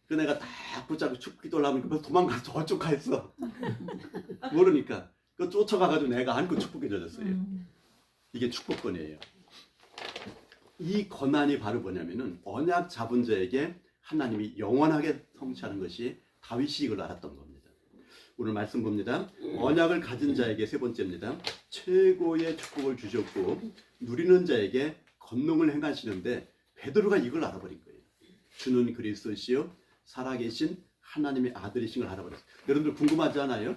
그 내가 딱 붙잡고 축복기도를 하면 벌써 도망가서 저쪽 가 있어. 모르니까. 그 쫓아가가지고 내가 안고 축복해줬어요. 이게 축복권이에요. 이 권한이 바로 뭐냐면은, 언약 잡은 자에게 하나님이 영원하게 성취하는 것이 다윗이 이걸 알았던 겁니다. 오늘 말씀 봅니다. 언약을 가진 자에게, 세 번째입니다, 최고의 축복을 주셨고 누리는 자에게 권능을 행하시는데, 베드로가 이걸 알아버린 거예요. 주는 그리스도시요 살아계신 하나님의 아들이신 걸 알아버렸어요. 여러분들 궁금하지 않아요?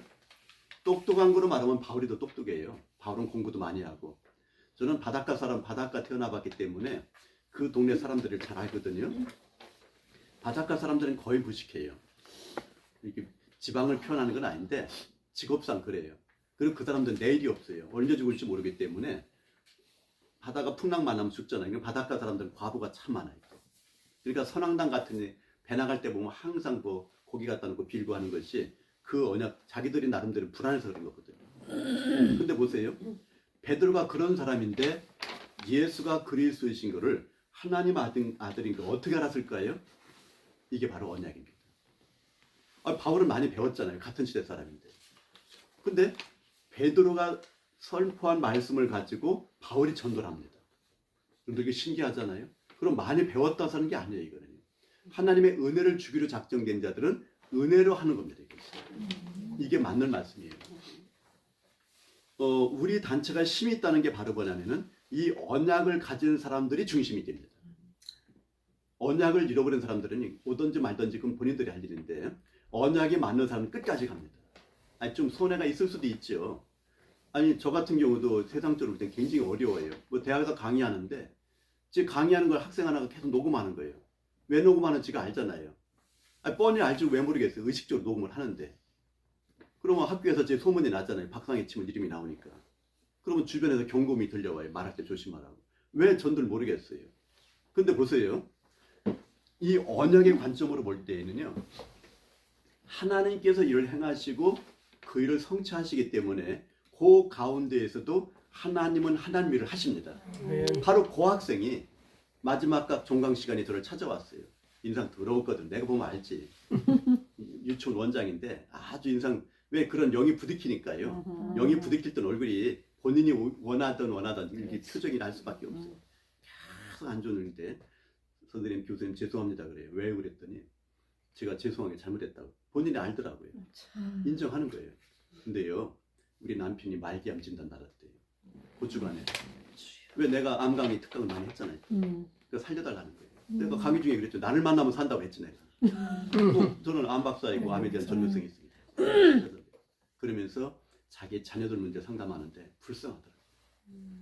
똑똑한 거로 말하면 바울이 더 똑똑해요. 바울은 공부도 많이 하고. 저는 바닷가 사람, 바닷가 태어나봤기 때문에 그 동네 사람들을 잘 알거든요. 바닷가 사람들은 거의 무식해요. 이렇게 지방을 표현하는 건 아닌데 직업상 그래요. 그리고 그 사람들은 내일이 없어요. 언제 죽을지 모르기 때문에 바다가 풍랑만 하면 죽잖아요. 바닷가 사람들은 과부가 참 많아요. 그러니까 선앙당 같은 데 배 나갈 때 보면 항상 뭐 고기 갖다 놓고 빌고 하는 것이 그 언약 자기들이 나름대로 불안해서 그런 거거든요. 근데 보세요. 베드로가 그런 사람인데 예수가 그리스도이신 거를 하나님 아들인 걸 어떻게 알았을까요? 이게 바로 언약입니다. 바울은 많이 배웠잖아요. 같은 시대 사람인데. 근데 베드로가 선포한 말씀을 가지고 바울이 전도를 합니다. 그런데 이게 신기하잖아요. 그럼 많이 배웠다 하는 게 아니에요. 이거는. 하나님의 은혜를 주기로 작정된 자들은 은혜로 하는 겁니다. 이게 맞는 말씀이에요. 우리 단체가 힘이 있다는 게 바로 뭐냐면은 이 언약을 가진 사람들이 중심이 됩니다. 언약을 잃어버린 사람들은 오든지 말든지 그건 본인들이 할 일인데 언약이 맞는 사람은 끝까지 갑니다. 아니 좀 손해가 있을 수도 있죠. 아니 저 같은 경우도 세상적으로 볼 때 굉장히 어려워요. 뭐 대학에서 강의하는데 지금 강의하는 걸 학생 하나가 계속 녹음하는 거예요. 왜 녹음하는지가 알잖아요. 아니, 뻔히 알지 왜 모르겠어요. 의식적으로 녹음을 하는데. 그러면 학교에서 제 소문이 나잖아요. 박상희 치면 이름이 나오니까. 그러면 주변에서 경고음이 들려와요. 말할 때 조심하라고. 왜 전들 모르겠어요. 근데 보세요. 이 언약의 관점으로 볼 때에는요. 하나님께서 일을 행하시고 그 일을 성취하시기 때문에 그 가운데에서도 하나님은 하나님 일을 하십니다. 바로 그 학생이 마지막 각 종강 시간에 저를 찾아왔어요. 인상 더러웠거든. 내가 보면 알지. 유치원 원장인데 아주 인상 왜 그런 영이 부딪히니까요. 영이 부딪힐 땐 얼굴이 본인이 원하던 이렇게 표정이 날 수밖에 없어요. 계속 안 좋은데 선생님 교수님 죄송합니다 그래요. 왜 그랬더니 제가 죄송하게 잘못했다고. 본인이 알더라고요. 인정하는 거예요. 근데요 우리 남편이 말기암 진단 받았대요. 고주간에. 왜 내가 암강의 특강을 많이 했잖아요. 그래서 살려달라는 거예요. 내가 강의 중에 그랬죠. 나를 만나면 산다고 했지 내가. 또 저는 암 박사이고 암에 대한 전문성이 있습니다. 그러면서 자기 자녀들 문제 상담하는데 불쌍하더라고요.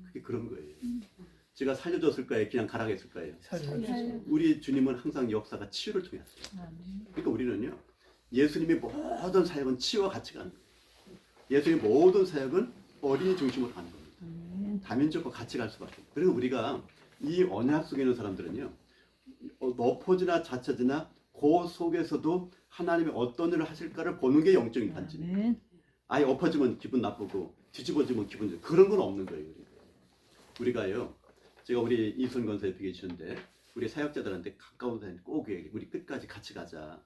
그게 그런 거예요. 제가 살려줬을까요? 그냥 가라겠을까요? 우리 주님은 항상 역사가 치유를 통해 왔어요. 그러니까 우리는요. 예수님의 모든 사역은 치유와 같이 가는 거예요. 예수님의 모든 사역은 어린이 중심으로 가는 겁니다. 다민족과 같이 갈 수밖에 없어요. 그래서 우리가 이 언약 속에 있는 사람들은요. 너포지나 자처지나 그 속에서도 하나님이 어떤 일을 하실까를 보는 게 영적인 관점이에요. 아예 엎어지면 기분 나쁘고 뒤집어지면 기분 좋고 그런 건 없는 거예요. 우리가요. 제가 우리 이순 건설에 계시는데 우리 사역자들한테 가까운 사람 꼭 우리 끝까지 같이 가자.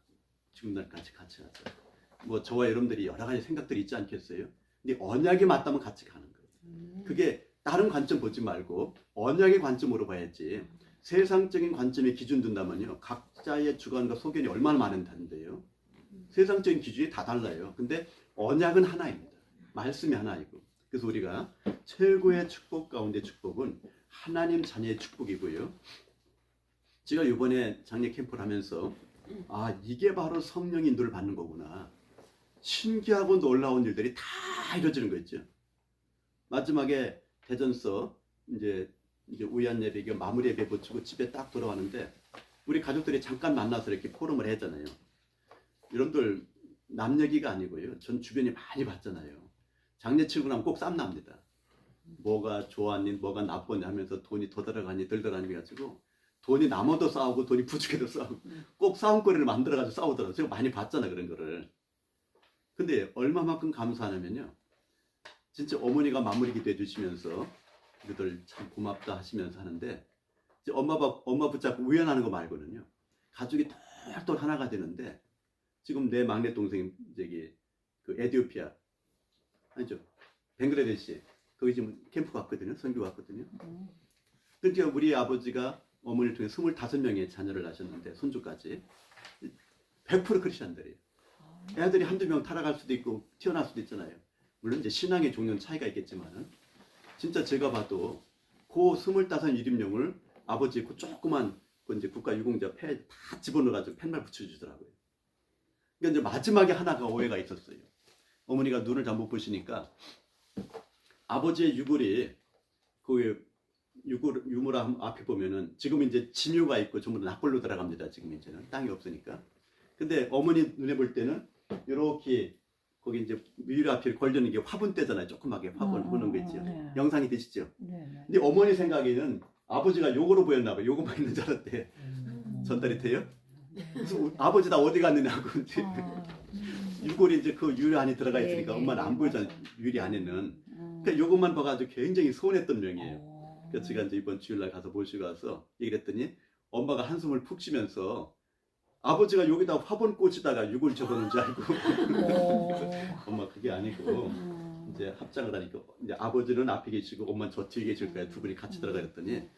죽는 날까지 같이 가자. 뭐 저와 여러분들이 여러 가지 생각들이 있지 않겠어요? 근데 언약이 맞다면 같이 가는 거예요. 그게 다른 관점 보지 말고 언약의 관점으로 봐야지. 세상적인 관점에 기준 둔다면요. 각자의 주관과 소견이 얼마나 많은데요. 세상적인 기준이 다 달라요. 근데 언약은 하나입니다. 말씀이 하나이고. 그래서 우리가 최고의 축복 가운데 축복은 하나님 자녀의 축복이고요. 제가 이번에 장례 캠프를 하면서 이게 바로 성령의 인도를 받는 거구나. 신기하고 놀라운 일들이 다 이루어지는 거 있죠. 마지막에 대전서 이제 우연 예배 마무리 예배 붙이고 집에 딱 돌아왔는데 우리 가족들이 잠깐 만나서 이렇게 포럼을 했잖아요. 여러분들 남 얘기가 아니고요. 전 주변에 많이 봤잖아요. 장례 치고 나면 꼭 싸움 납니다. 뭐가 좋았니 뭐가 나빴니 하면서 돈이 더 들어가니 덜 들어가니 해가지고 돈이 남아도 싸우고 돈이 부족해도 싸우고 꼭 싸움거리를 만들어가지고 싸우더라고요. 제가 많이 봤잖아요. 그런 거를. 근데 얼마만큼 감사하냐면요. 진짜 어머니가 마무리 기도해 주시면서 그들 참 고맙다 하시면서 하는데 엄마 붙잡고 우연하는 거 말고는요. 가족이 똘똘 하나가 되는데 지금 내 막내 동생이 그 에티오피아 아니죠. 벵글라데시 거기 지금 캠프 갔거든요. 선교 갔거든요. 그러니까 우리 아버지가 어머니를 통해 25명의 자녀를 낳으셨는데 손주까지 100% 크리스천들이에요. 애들이 한두 명 타락할 수도 있고 튀어나올 수도 있잖아요. 물론 이제 신앙의 종류는 차이가 있겠지만은 진짜 제가 봐도 그 25 이름령을 아버지 그 조그만 그 이제 국가유공자 폐 다 집어넣어가지고 펜말 붙여주더라고요. 그러니까 이제 마지막에 하나가 오해가 있었어요. 어머니가 눈을 잘못 보시니까 아버지의 유골이 그 유물 앞에 보면은 지금 이제 진유가 있고 전부 다 납골로 들어갑니다. 지금 이제는 땅이 없으니까. 근데 어머니 눈에 볼 때는 이렇게 거기 이제 유리 앞에 걸려있는 게 화분대잖아요. 조그맣게 화분 보는 거 있죠. 네. 영상이 되시죠? 네. 근데 어머니 생각에는 아버지가 요거로 보였나 봐요. 요거만 있는 줄 알았대. 전달이 돼요? 그래서 아버지 다 어디 갔느냐고 이제 유골이 이제 그 유리 안에 들어가 있으니까 네, 엄마는 안 네, 보이잖아요. 맞아요. 유리 안에는. 그러니까 요것만 봐가지고 굉장히 서운했던 명이에요. 그래서 제가 이제 이번 주일날 가서 모시고 와서 얘기를 했더니 엄마가 한숨을 푹 쉬면서 아버지가 여기다 화분 꽂히다가 유골 접어놓은 줄 알고 엄마 그게 아니고 이제 합장을 하니까 이제 아버지는 앞에 계시고 엄마는 저 뒤에 계실 거야. 두 분이 같이 들어가 그랬더니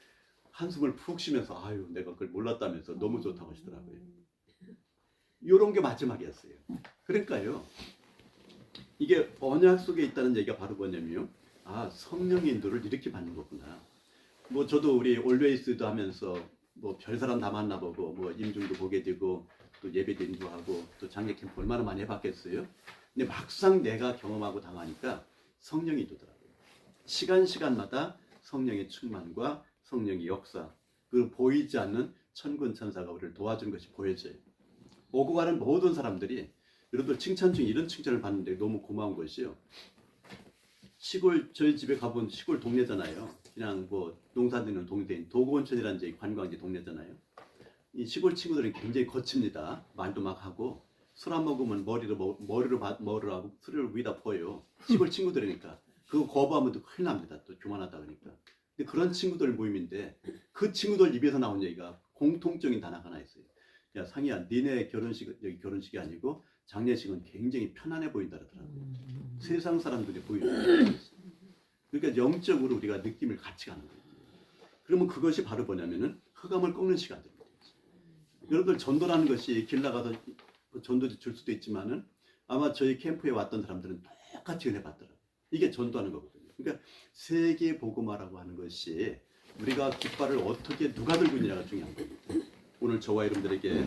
한숨을 푹 쉬면서 아유 내가 그걸 몰랐다면서 너무 좋다고 하시더라고요. 요런 게 마지막이었어요. 그러니까요. 이게 언약 속에 있다는 얘기가 바로 뭐냐면요. 아 성령의 인도를 이렇게 받는 거구나. 뭐 저도 우리 올웨이스도 하면서 뭐 별사람 다 만나보고 뭐 임중도 보게 되고 또 예배도 인도하고 또 장례 캠프 얼마나 많이 해봤겠어요. 근데 막상 내가 경험하고 당하니까 성령이 인도더라고요. 시간마다 성령의 충만과 성령의 역사 그 보이지 않는 천군 천사가 우리를 도와주는 것이 보여져요. 오고 가는 모든 사람들이 여러분들 칭찬 중에 이런 칭찬을 받는데 너무 고마운 것이요. 시골 저희 집에 가본 시골 동네잖아요. 그냥 뭐 농사짓는 동네인 도구원천이라는 제 관광지 동네잖아요. 이 시골 친구들은 굉장히 거칩니다. 말도 막 하고 술 안 먹으면 머리로 하고 술을 위에다 퍼요. 시골 친구들이니까 그거 거부하면 또 큰일 납니다. 또 교만하다 그러니까. 근데 그런 친구들 모임인데 그 친구들 입에서 나온 얘기가 공통적인 단어가 하나 있어요. 야 상희야, 니네 결혼식 여기 결혼식이 아니고 장례식은 굉장히 편안해 보인다 그러더라고요. 세상 사람들이 보이는. 그러니까 영적으로 우리가 느낌을 같이 가는 거예요. 그러면 그것이 바로 뭐냐면은 흑암을 꺾는 시간들입니다. 여러분들 전도라는 것이 길 나가서 전도 줄 수도 있지만은 아마 저희 캠프에 왔던 사람들은 똑같이 은혜 받더라고요. 이게 전도하는 거거든요. 그러니까 세계 복음화라고 하는 것이 우리가 깃발을 어떻게 누가 들고 있느냐가 중요한 겁니다. 오늘 저와 여러분들에게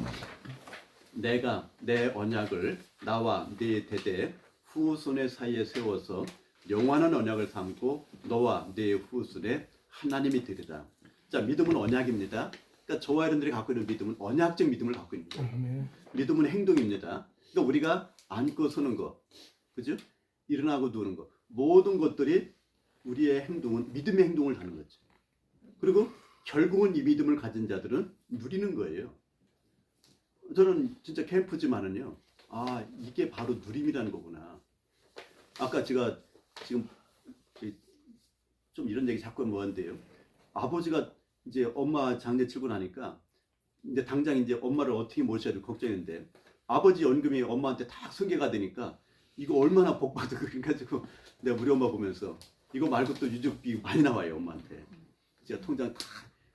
내가 내 언약을 나와 네 대대 후손의 사이에 세워서 영원한 언약을 삼고 너와 네 후손의 하나님이 되리라. 자, 믿음은 언약입니다. 그러니까 저와 여러분들이 갖고 있는 믿음은 언약적 믿음을 갖고 있는 거예요. 믿음은 행동입니다. 그러니까 우리가 앉고 서는 거, 그죠? 일어나고 누우는 거, 모든 것들이 우리의 행동은 믿음의 행동을 하는 거죠. 그리고 결국은 이 믿음을 가진 자들은 누리는 거예요. 저는 진짜 캠프지만은요, 아 이게 바로 누림이라는 거구나. 아까 제가 지금 좀 이런 얘기 자꾸 뭐한데요. 아버지가 이제 엄마 장례 치고 나니까 이제 당장 이제 엄마를 어떻게 모셔야 될 걱정인데 아버지 연금이 엄마한테 다 승계가 되니까 이거 얼마나 복 받고 그래가지고 내가 우리 엄마 보면서 이거 말고 또 유족비 많이 나와요 엄마한테. 제가 통장 다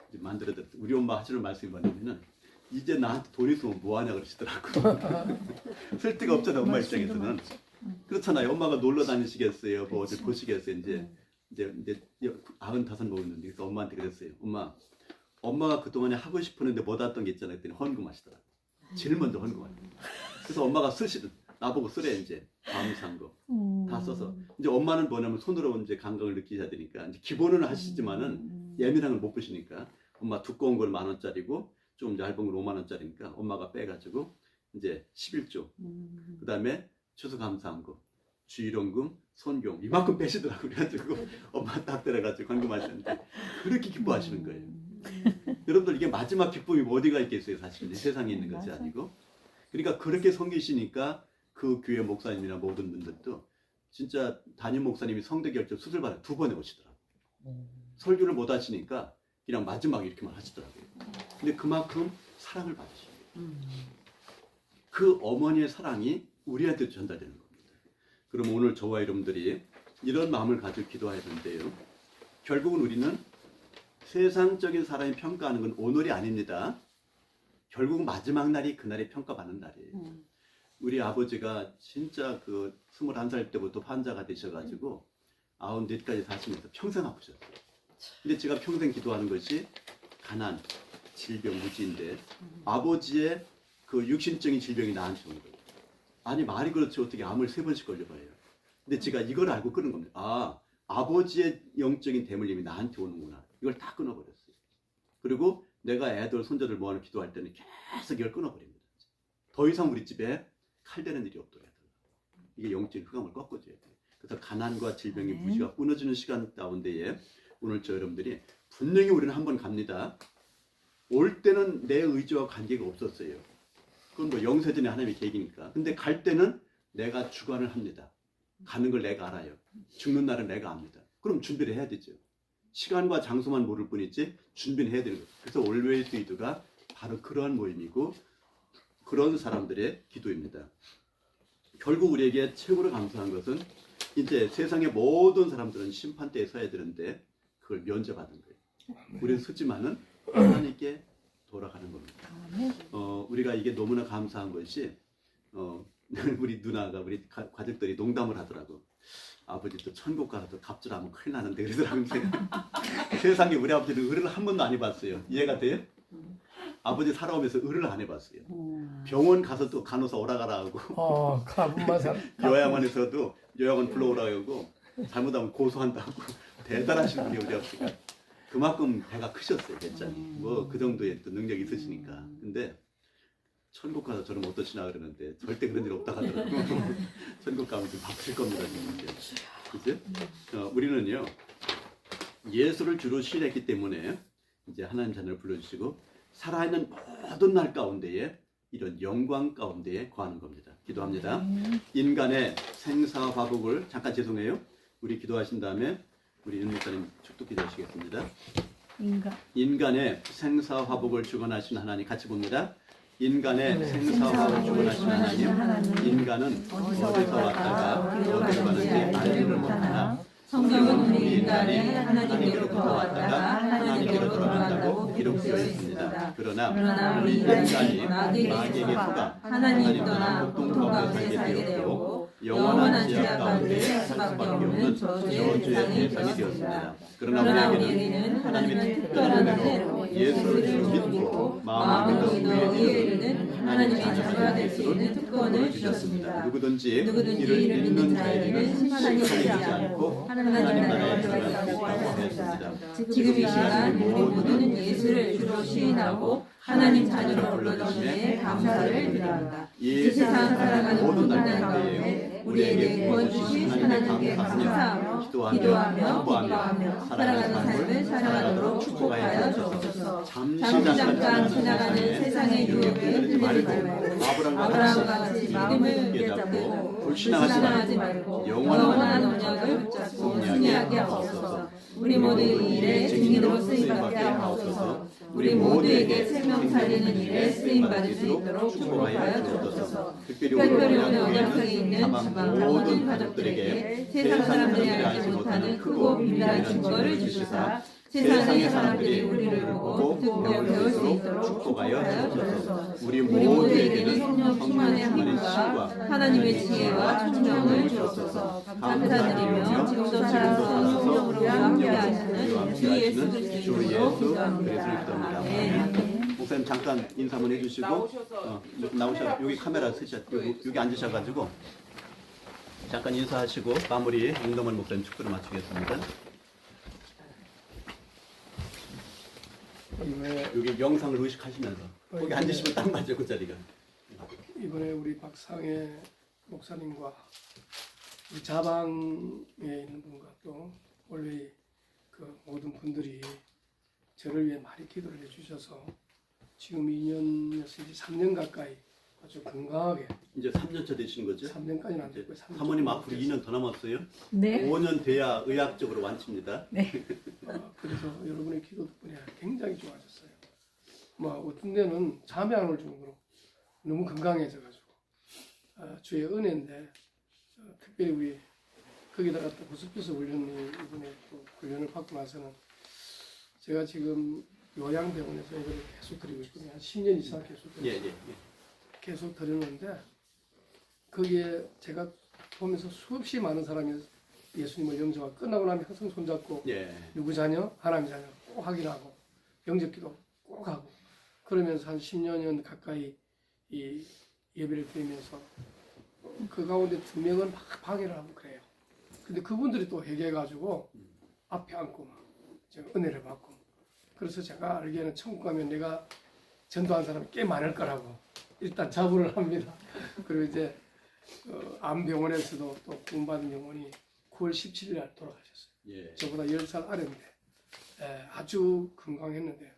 이제 만들어드렸어요. 우리 엄마 하시는 말씀이 뭐냐면은 이제 나한테 돈 있으면 뭐하냐 그러시더라고. 쓸 데가 없잖아 엄마 입장에서는. 그렇잖아요. 엄마가 놀러 다니시겠어요. 뭐 어디 보시겠어요. 이제 95 먹었는데 그래서 엄마한테 그랬어요. 엄마가 그동안에 하고 싶었는데 못 했던 게 있잖아요. 그랬더니 헌금하시더라고. 제일 먼저 헌금하시더라고. 그래서 엄마가 나보고 쓰래 이제 감사한 거 다 써서 이제 엄마는 뭐냐면 손으로 이제 감각을 느끼셔야 되니까 이제 기본은 하시지만은 예민한 걸 못 보시니까 엄마 두꺼운 걸 10,000원짜리고 좀 얇은 걸 50,000원짜리니까 엄마가 빼가지고 이제 11조 그다음에 추수감사한 거 주일원금 손경 이만큼 빼시더라고. 그래가지고 엄마 딱 들어가지고 헌금하시는데 그렇게 기뻐하시는 거예요. 여러분들 이게 마지막 기쁨이 어디가 있겠어요. 사실 세상에 있는 것이 아니고. 그러니까 그렇게 섬기시니까 그 교회 목사님이나 모든 분들도 진짜 담임 목사님이 성대 결절 수술 받아 2번에 오시더라고요. 설교를 못 하시니까 그냥 마지막 이렇게만 하시더라고요. 근데 그만큼 사랑을 받으셔요. 그 어머니의 사랑이 우리한테 전달되는 겁니다. 그럼 오늘 저와 여러분들이 이런 마음을 가지고 기도해야 되는데요. 결국은 우리는 세상적인 사람이 평가하는 건 오늘이 아닙니다. 결국 마지막 날이 그날이 평가받는 날이에요. 우리 아버지가 진짜 그 21살 때부터 환자가 되셔가지고 94까지 사시면서 평생 아프셨어요. 근데 제가 평생 기도하는 것이 가난, 질병, 무지인데 아버지의 그 육신적인 질병이 나한테 온 거예요. 아니 말이 그렇지 어떻게 암을 3번씩 걸려봐요. 근데 제가 이걸 알고 끊은 겁니다. 아, 아버지의 영적인 대물림이 나한테 오는구나. 이걸 다 끊어버렸어요. 그리고 내가 애들 손자들 모아놓고 기도할 때는 계속 이걸 끊어버립니다. 더 이상 우리 집에 칼대는 일이 없더라. 이게 영적인 흑암을 꺾어줘야 돼요. 그래서 가난과 질병의 무시가 끊어지는 시간 가운데에 오늘 저 여러분들이 분명히 우리는 한번 갑니다. 올 때는 내 의지와 관계가 없었어요. 그건 뭐 영세전에 하나님의 계획이니까. 근데 갈 때는 내가 주관을 합니다. 가는 걸 내가 알아요. 죽는 날은 내가 압니다. 그럼 준비를 해야 되죠. 시간과 장소만 모를 뿐이지 준비는 해야 되는 거예요. 그래서 올웨이스 위드가 바로 그러한 모임이고 그런 사람들의 기도입니다. 결국 우리에게 최고로 감사한 것은 이제 세상의 모든 사람들은 심판대에 서야 되는데 그걸 면제받은 거예요. 우리는 서지만은 하나님께 돌아가는 겁니다. 우리가 이게 너무나 감사한 것이 우리 누나가 우리 가족들이 농담을 하더라고. 아버지 또 천국 가서 갑질하면 큰일 나는데 그러더라고요. 세상에 우리 아버지는 의를 한 번도 안 해봤어요. 이해가 돼요? 아버지 살아오면서 의를 안 해봤어요. 병원 가서 또 간호사 오라가라 하고 요양원에서도 요양원 불러오라고 하고 잘못하면 고소한다고 대단하신 분이 우리 아버지가. 그만큼 배가 크셨어요. 배짱이. 뭐 그 정도의 또 능력이 있으시니까. 근데 천국 가서 저는 어떠시나 그러는데 절대 그런 일 없다 하더라고요. 천국 가면 좀 바쁠 겁니다. 그치? 우리는요 예수를 주로 신했기 때문에 이제 하나님 자녀를 불러주시고 살아있는 모든 날 가운데에 이런 영광 가운데에 거하는 겁니다. 기도합니다. 인간의 생사화복을 잠깐 죄송해요. 우리 기도하신 다음에 우리 윤 목사님 축도 기도하시겠습니다. 인간의 생사화복을 주관하신 하나님 같이 봅니다. 인간의 생사화복을 주관하신 하나님, 인간은 어디서 왔다가 어디로 가는지 알지를 못하나 성경은 우리 인간이 하나님께로부터 왔다가 하나님께로 돌아간다고 기록되어 있습니다. 그러나 우리 인간이 마귀에게 속아 하나님 떠나 고통과 살게 되었고 영원한 지하 가운데 살 수밖에 없는 저주의 대상이 되었습니다. 그러나 우리에게는 하나님의 특별한 은혜로 예수를 믿고 마음을 믿어 우리의 이르는 하나님의 자녀가 될 수 있는 특권을 주셨습니다. 누구든지 이를 믿는 자에게는 심판이 되지 않고 하나님 나라에 들어갈 수 있다고 하였습니다. 지금 이 시간 우리 모두는 예수를 주로 시인하고 하나님 자녀로 불러주심에 감사를 드립니다. 이 세상 살아가는 모든 날 가운데 우리에게 구원 주신 하나님께 감사하며 기도하며 기뻐하며 살아가는 삶을 살아가도록 축복하여 주옵소서. 잠깐 지나가는 세상의 유혹에 흔들리지 말고 아브라함과 같이 믿음을 굳게 잡고 불신앙하지 말고 영원한 언약을 붙잡고 승리하게 하옵소서. 우리 모두 이 일에 증인으로 쓰임받게 하옵소서. 우리 모두에게 생명 살리는 일에 쓰임받을 수 있도록 축복하여 주옵소서. 특별히 오늘 영향성이 있는 주방 모든 가족들에게 세상 사람들이 알지 못하는 크고 비밀한 증거를 주시사 세상의 사람들이 우리를 보고 듣고 배울 수 있도록 축복하여 주옵소서. 우리 모두에게는 성령 충만의 힘과 하나님의 지혜와 총명을 주옵소서. 감사드리며 지금도 살아서 성령으로 함께 하시는 주 예수 그리스도로 기도합니다. 아멘. 목사님 잠깐 인사 한번 해주시고 나오셔 여기 카메라 쓰셔 여기 앉으셔가지고 잠깐 인사하시고 마무리 윤동원 목사님 축도를 마치겠습니다. 여기 영상을 의식하시면서 거기 앉으시면 딱 맞죠 그 자리가. 이번에 우리 박상혜 목사님과 우리 자방에 있는 분과 또 원래 그 모든 분들이 저를 위해 많이 기도를 해주셔서 지금 2년에서 이제 3년 가까이 아주 건강하게 이제 3년차 되시는 거죠? 3년까지는 안 됐고요. 사모님 앞으로 2년 더 남았어요? 네. 5년 돼야 의학적으로 완치입니다. 그래서 여러분의 기도 덕분에 굉장히 좋아졌어요. 뭐 어떤 데는 잠이 안 올 정도로 너무 건강해져가지고 주의 은혜인데 특별히 우리 거기다가 또 구스피스 훈련이 이번에 또 훈련을 받고 나서는 제가 지금 요양병원에서 이걸 계속 드리고 있거든요. 한 10년 이상 계속 드리고 계속 드렸는데 거기에 제가 보면서 수없이 많은 사람이 예수님을 영접하고 끝나고 나면 항상 손잡고 누구 자녀? 하나님 자녀 꼭 확인하고 영접기도 꼭 하고 그러면서 한 10년 가까이 이 예배를 드리면서 그 가운데 2명은 막 방해를 하고 그래요. 근데 그분들이 또 회개해가지고 앞에 앉고 막 제가 은혜를 받고, 그래서 제가 알기에는 천국 가면 내가 전도한 사람이 꽤 많을 거라고 일단 자부를 합니다. 그리고 이제 암병원에서도 또 구원받은 영혼이 9월 17일 날 돌아가셨어요. 예. 저보다 10살 아래인데 아주 건강했는데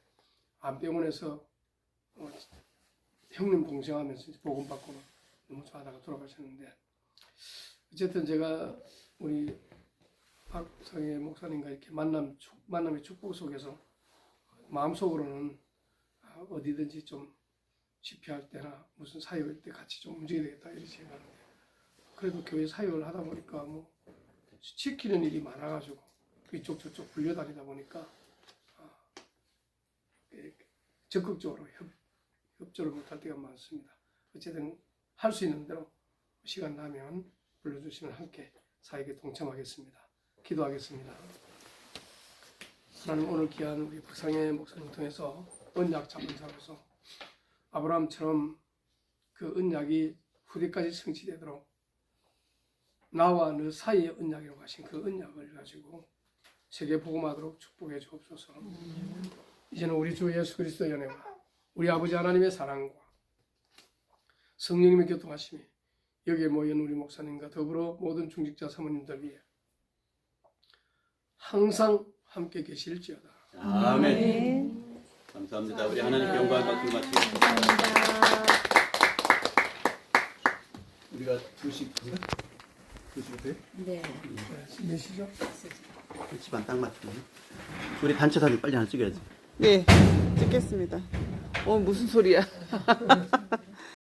암병원에서 형님 동생하면서 복음 받고 너무 좋아하다가 돌아가셨는데, 어쨌든 제가 우리 박상혜 목사님과 이렇게 만남의 축복 속에서 마음속으로는 어디든지 좀 집회할 때나 무슨 사역할 때 같이 좀 움직여야 되겠다 이렇게 생각하는데, 그래도 교회 사역을 하다 보니까 뭐 지키는 일이 많아가지고 이쪽 저쪽 불려다니다 보니까 적극적으로 협조를 못할 때가 많습니다. 어쨌든 할 수 있는 대로 시간 나면 불러주시면 함께 사역에 동참하겠습니다. 기도하겠습니다. 하나님, 오늘 귀한 우리 박상혜 목사님 통해서 언약 잡은 자로서 아브라함처럼 그 언약이 후대까지 성취되도록 나와 너 사이의 언약이라고 하신 그 언약을 가지고 세계 복음하도록 축복해 주옵소서. 이제는 우리 주 예수 그리스도의 은혜와 우리 아버지 하나님의 사랑과 성령님의 교통하심이 여기에 모인 우리 목사님과 더불어 모든 중직자 사모님들 위해 항상 함께 계실지어다. 아멘. 감사합니다. 우리 하나님께 영광 박수 마치겠습니다. 우리가 2시인가? 2시부터요? 네. 몇 시죠? 1시 반 딱 맞추네. 우리 단체 사진 빨리 하나 찍어야지. 네, 찍겠습니다. 무슨 소리야?